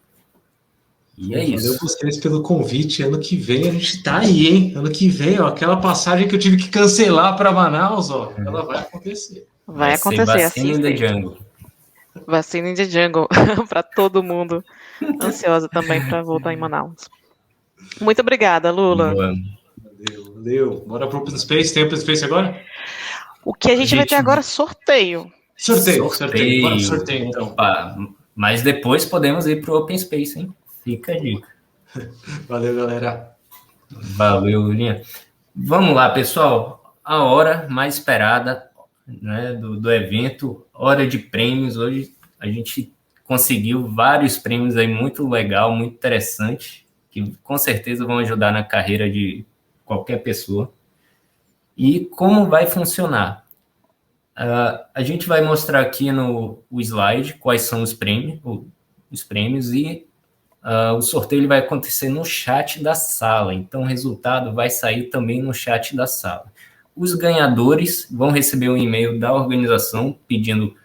e é isso. Valeu vocês pelo convite, ano que vem a gente tá aí, hein? Ano que vem, ó, aquela passagem que eu tive que cancelar para Manaus, ó, ela vai acontecer. Vai acontecer, Vacina in the Jungle. Vacina in the Jungle, para todo mundo. Ansiosa também para voltar em Manaus. Muito obrigada, Lula. Valeu. Bora pro Open Space. Tem Open Space agora? O que a gente vai ter agora é sorteio. Sorteio. Bora pro sorteio, então. Opa, mas depois podemos ir pro Open Space, hein? Fica a dica. Valeu, galera. Valeu, Linha. Vamos lá, pessoal. A hora mais esperada, né, do evento, hora de prêmios. Hoje a gente conseguiu vários prêmios aí muito legal, muito interessante, que com certeza vão ajudar na carreira de qualquer pessoa. E como vai funcionar? A gente vai mostrar aqui no slide quais são os prêmios e o sorteio ele vai acontecer no chat da sala. Então, o resultado vai sair também no chat da sala. Os ganhadores vão receber um e-mail da organização pedindo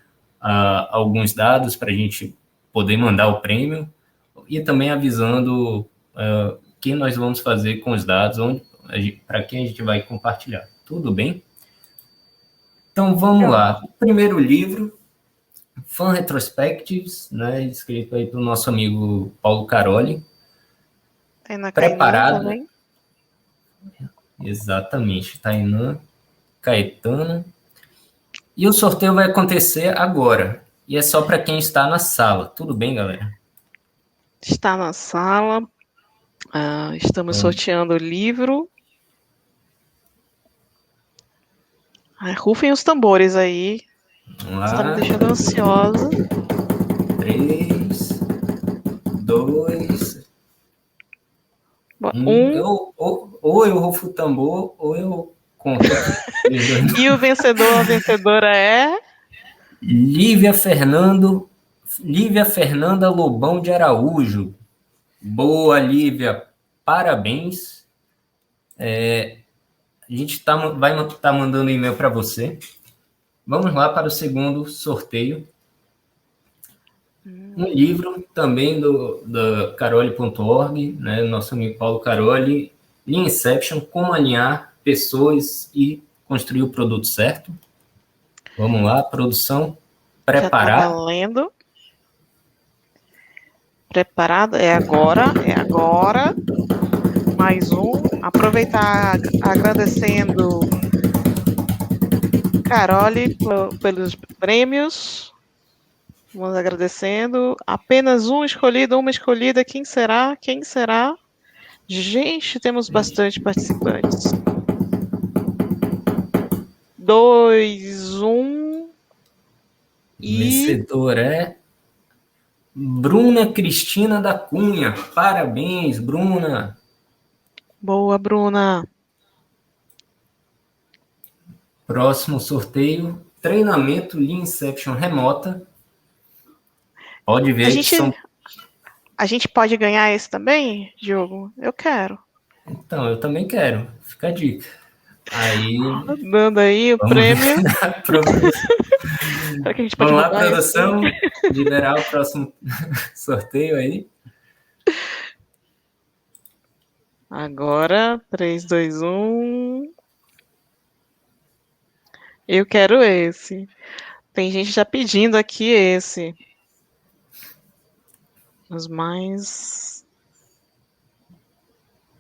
alguns dados para a gente poder mandar o prêmio e também avisando o que nós vamos fazer com os dados, para quem a gente vai compartilhar. Tudo bem? Então, vamos lá. O primeiro livro, Fan Retrospectives, né, escrito aí pelo nosso amigo Paulo Caroli. Tainá Preparado. Também. Exatamente, Tainá Caetano. E o sorteio vai acontecer agora. E é só para quem está na sala. Tudo bem, galera? Está na sala. Estamos sorteando o livro. Rufem os tambores aí. Vamos lá. Está me deixando ansiosa. 3, 2, 1. Ou eu rufo o tambor, ou eu conto. E o vencedor, a vencedora é... Lívia Fernanda Lobão de Araújo. Boa, Lívia. Parabéns. A gente vai estar mandando e-mail para você. Vamos lá para o segundo sorteio. Um livro também da Caroli.org, né, nosso amigo Paulo Caroli, Lean Inception, como alinhar pessoas e construir o produto certo. Vamos lá, produção, Já preparar. tá valendo. Preparado, é agora. Mais um. Aproveitar agradecendo Carole pelos prêmios. Vamos agradecendo. Apenas um escolhido, uma escolhida. Quem será? Gente, temos bastante participantes. 2, 1. Vencedor é Bruna Cristina da Cunha. Parabéns, Bruna. Boa, Bruna. Próximo sorteio, treinamento Lean Inception remota. Pode ver A gente pode ganhar esse também, Diogo? Eu quero. Então, eu também quero. Fica a dica. Aí, Dando aí o prêmio. Será que a gente pode vamos lá, mudar produção, liberar o próximo sorteio aí. Agora, 3, 2, 1. Eu quero esse. Tem gente já pedindo aqui esse. Os mais...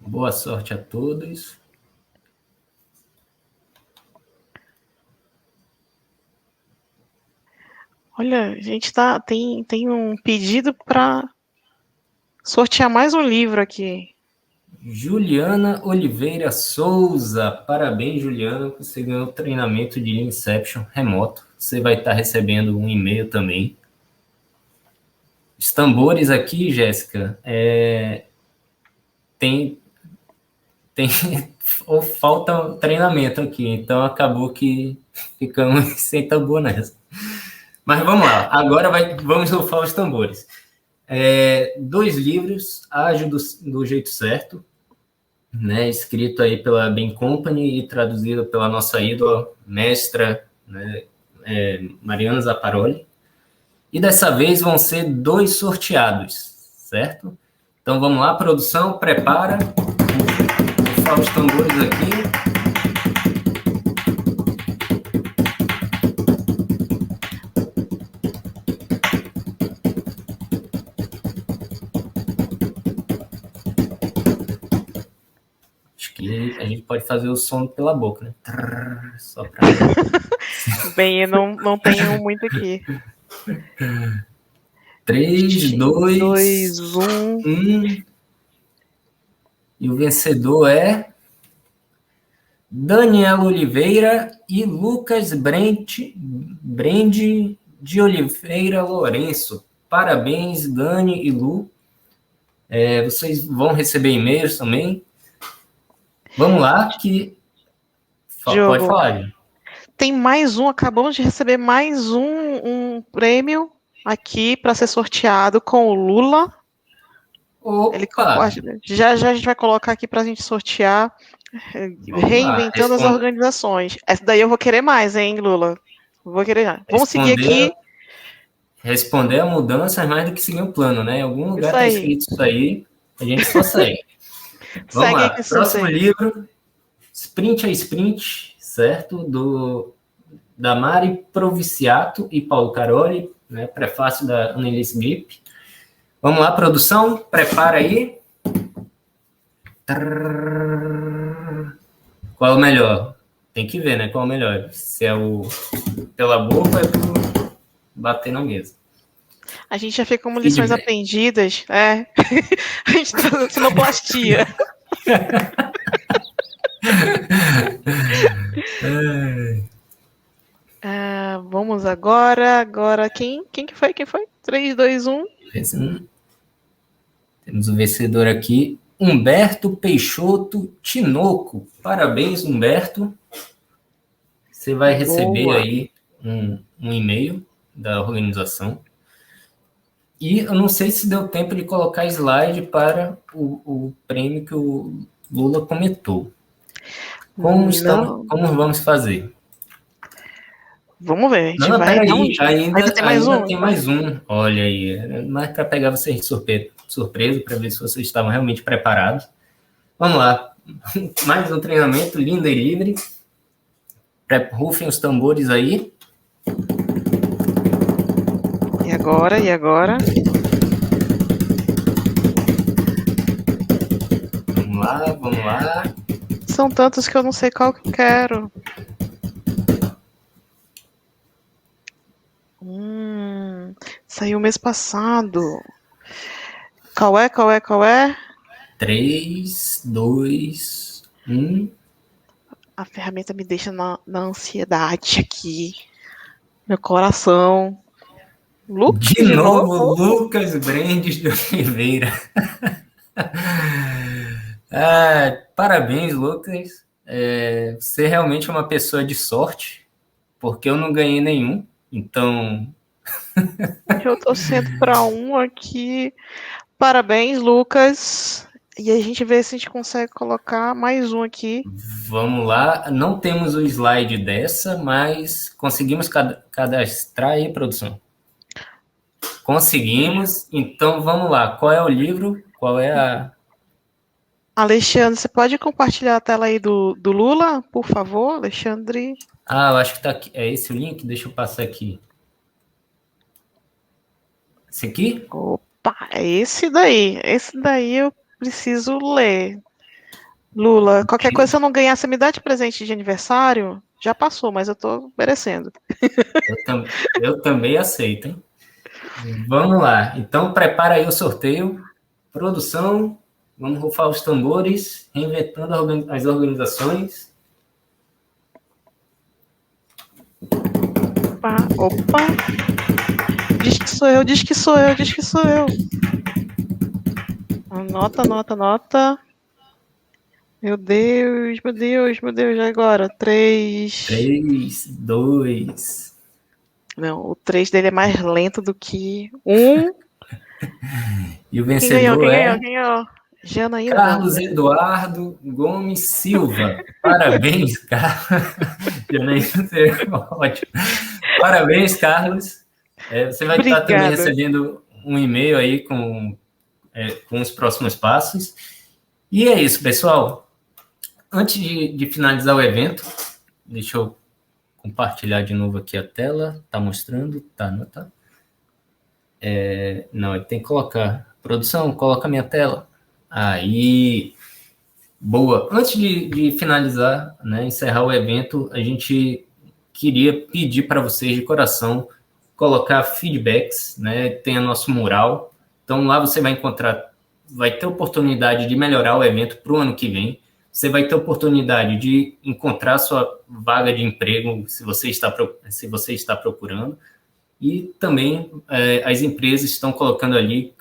Boa sorte a todos. Olha, a gente tem um pedido para sortear mais um livro aqui. Juliana Oliveira Souza. Parabéns, Juliana. Você ganhou o treinamento de Lean Inception remoto. Você vai estar recebendo um e-mail também. Os tambores aqui, Jéssica, tem falta treinamento aqui, então acabou que ficamos sem tambor nessa. Mas vamos lá, agora vamos rufar os tambores. 2 livros, Ágil do Jeito Certo, né, escrito aí pela Bain Company e traduzido pela nossa ídola, mestra, né, Mariana Zapparoli. E dessa vez vão ser 2 sorteados, certo? Então vamos lá, produção, prepara. Vou rufar os tambores aqui. A gente pode fazer o som pela boca, né? Só pra... Bem, eu não tenho muito aqui. 3, 2, 1. E o vencedor é Daniela Oliveira e Lucas Brende de Oliveira Lourenço. Parabéns, Dani e Lu. Vocês vão receber e-mails também. Vamos lá, que... Diogo, pode falar, gente. Tem mais um, acabamos de receber mais um prêmio aqui para ser sorteado com o Lula. Ele já a gente vai colocar aqui para a gente sortear, reinventando as organizações. Essa daí eu vou querer mais, hein, Lula? Vou querer. Vamos seguir aqui. Responder a mudança é mais do que seguir o plano, né? Em algum lugar está escrito isso aí, a gente só segue. Vamos lá, próximo livro, Sprint a Sprint, certo? Da Mari Proviciato e Paulo Caroli, né? Prefácio da Annelise Grip. Vamos lá, produção, prepara aí. Qual é o melhor? Tem que ver, né? Qual é o melhor? Se é o pela boca ou é por bater na mesa. A gente já fez como lições aprendidas. A gente tá fazendo sinoplastia. Vamos agora. Agora, quem que foi? 3, 2, 1. Temos o vencedor aqui, Humberto Peixoto Tinoco. Parabéns, Humberto. Você vai receber aí um e-mail da organização. E eu não sei se deu tempo de colocar slide para o prêmio que o Lula comentou. Como vamos fazer? Vamos ver. Não, peraí, ainda tem mais um. Olha aí, mais para pegar vocês de surpresa, para ver se vocês estavam realmente preparados. Vamos lá. Mais um treinamento Lean Delivery. Rufem os tambores aí. E agora? Vamos lá. São tantos que eu não sei qual que eu quero. Saiu mês passado. Qual é? 3, 2, 1. A ferramenta me deixa na ansiedade aqui. Meu coração. De novo, Lucas Brendes de Oliveira. Parabéns, Lucas. Você realmente é uma pessoa de sorte, porque eu não ganhei nenhum. Então. Eu tô sendo para um aqui. Parabéns, Lucas. E a gente vê se a gente consegue colocar mais um aqui. Vamos lá. Não temos o slide dessa, mas conseguimos cadastrar aí, produção. Conseguimos. Então, vamos lá. Qual é o livro? Qual é a... Alexandre, você pode compartilhar a tela aí do Lula, por favor, Alexandre? Eu acho que tá aqui. É esse o link? Deixa eu passar aqui. Esse aqui? Opa, é esse daí. Esse daí eu preciso ler. Lula, qualquer coisa, se eu não ganhar, você me dá de presente de aniversário? Já passou, mas eu tô merecendo. Eu também aceito, hein? Vamos lá. Então, prepara aí o sorteio. Produção, vamos rufar os tambores, reinventando as organizações. Opa. Diz que sou eu. Anota. Meu Deus, já agora. 3. 3, 2. Não, o 3 dele é mais lento do que 1. E o vencedor Quem ganhou? Janaína. Carlos Eduardo Gomes Silva. Parabéns, Carlos. Janaína, ótimo. Parabéns, Carlos. Você vai estar também recebendo um e-mail aí com os próximos passos. E é isso, pessoal. Antes de finalizar o evento, deixa eu compartilhar de novo aqui a tela. Tá mostrando? Tá, não tá? Não, ele tem que colocar. Produção, coloca a minha tela. Aí, boa. Antes de finalizar, né, encerrar o evento, a gente queria pedir para vocês de coração colocar feedbacks, né? Tem o nosso mural. Então, lá você vai ter oportunidade de melhorar o evento para o ano que vem. Você vai ter oportunidade de encontrar sua vaga de emprego se você está procurando. E também as empresas estão colocando ali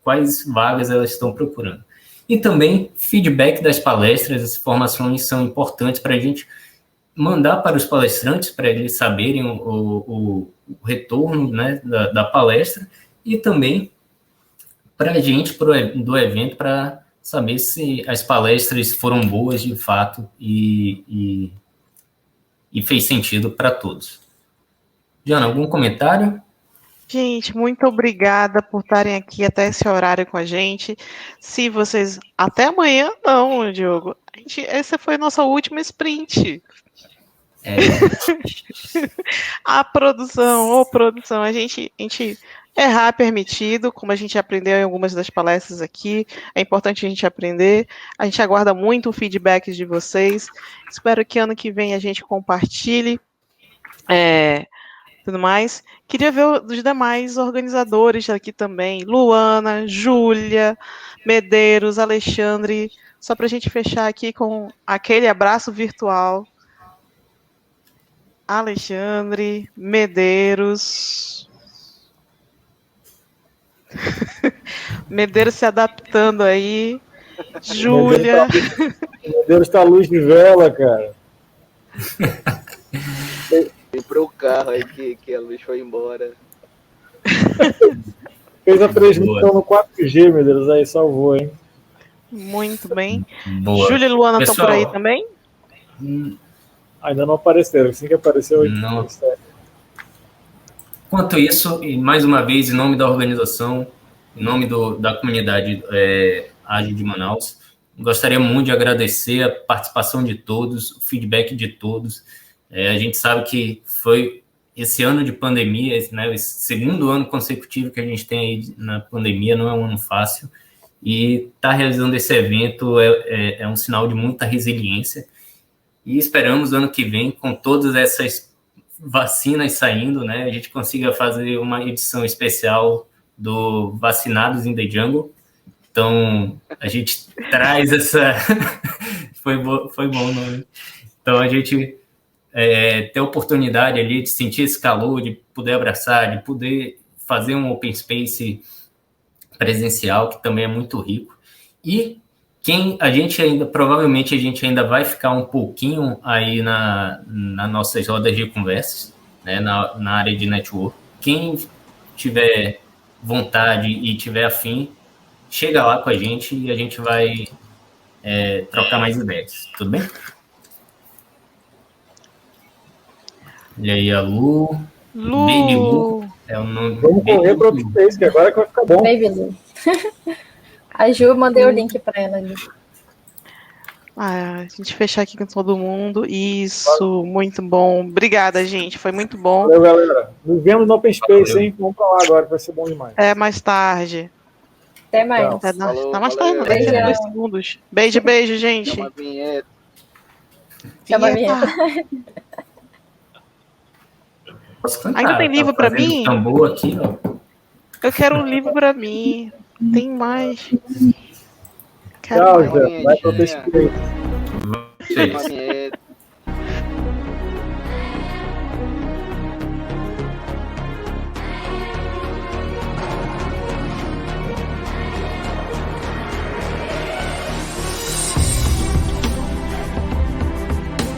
quais vagas elas estão procurando. E também feedback das palestras, as informações são importantes para a gente mandar para os palestrantes, para eles saberem o retorno, né, da palestra, e também para a gente do evento, para saber se as palestras foram boas de fato e fez sentido para todos. Jana, algum comentário? Gente, muito obrigada por estarem aqui até esse horário com a gente. Se vocês... Até amanhã não, Diogo. Essa foi a nossa última sprint. A produção, a gente errar é permitido, como a gente aprendeu em algumas das palestras aqui, é importante a gente aprender, a gente aguarda muito o feedback de vocês, espero que ano que vem a gente compartilhe tudo mais. Queria ver os demais organizadores aqui também, Luana, Júlia, Medeiros, Alexandre, só para a gente fechar aqui com aquele abraço virtual. Alexandre, Medeiros. Medeiros se adaptando aí. Júlia. Medeiros está à luz de vela, cara. Quebrou o carro aí que a luz foi embora. Fez a transmissão no 4G, Medeiros, aí salvou, hein? Muito bem. Boa. Júlia e Luana estão por aí também? Ainda não apareceram, assim que apareceu... Não. Quanto isso, e mais uma vez, em nome da organização, em nome da comunidade Ágil de Manaus, gostaria muito de agradecer a participação de todos, o feedback de todos. A gente sabe que foi esse ano de pandemia, né, esse segundo ano consecutivo que a gente tem aí na pandemia, não é um ano fácil, e estar realizando esse evento é um sinal de muita resiliência, e esperamos ano que vem, com todas essas vacinas saindo, né, a gente consiga fazer uma edição especial do Vacinados in the Jungle. Então, a gente traz essa... foi bom o nome. Então, a gente ter a oportunidade ali de sentir esse calor, de poder abraçar, de poder fazer um open space presencial, que também é muito rico. E provavelmente a gente ainda vai ficar um pouquinho aí nas nossas rodas de conversas, né, na área de network. Quem tiver vontade e tiver afim, chega lá com a gente e a gente vai trocar mais ideias. Tudo bem? E aí, a Lu. Baby Lu. É o nome. Vamos correr para o Space, que agora que vai ficar bom. Baby Lu. A Ju, mandei o link para ela ali. A gente fechar aqui com todo mundo. Isso, muito bom. Obrigada, gente. Foi muito bom. Valeu, galera. Nos vemos no Open Space, hein? Vamos para lá agora, que vai ser bom demais. Mais tarde. Até mais. Tá mais tarde, não. Daqui a 2 segundos. Beijo, gente. Chama a vinheta. Chama a vinheta. Ainda tem livro para mim? Tambor aqui, ó. Eu quero um livro para mim. Tem mais. Tchau, Zé. Vai pro Open Space. Chama a vinheta.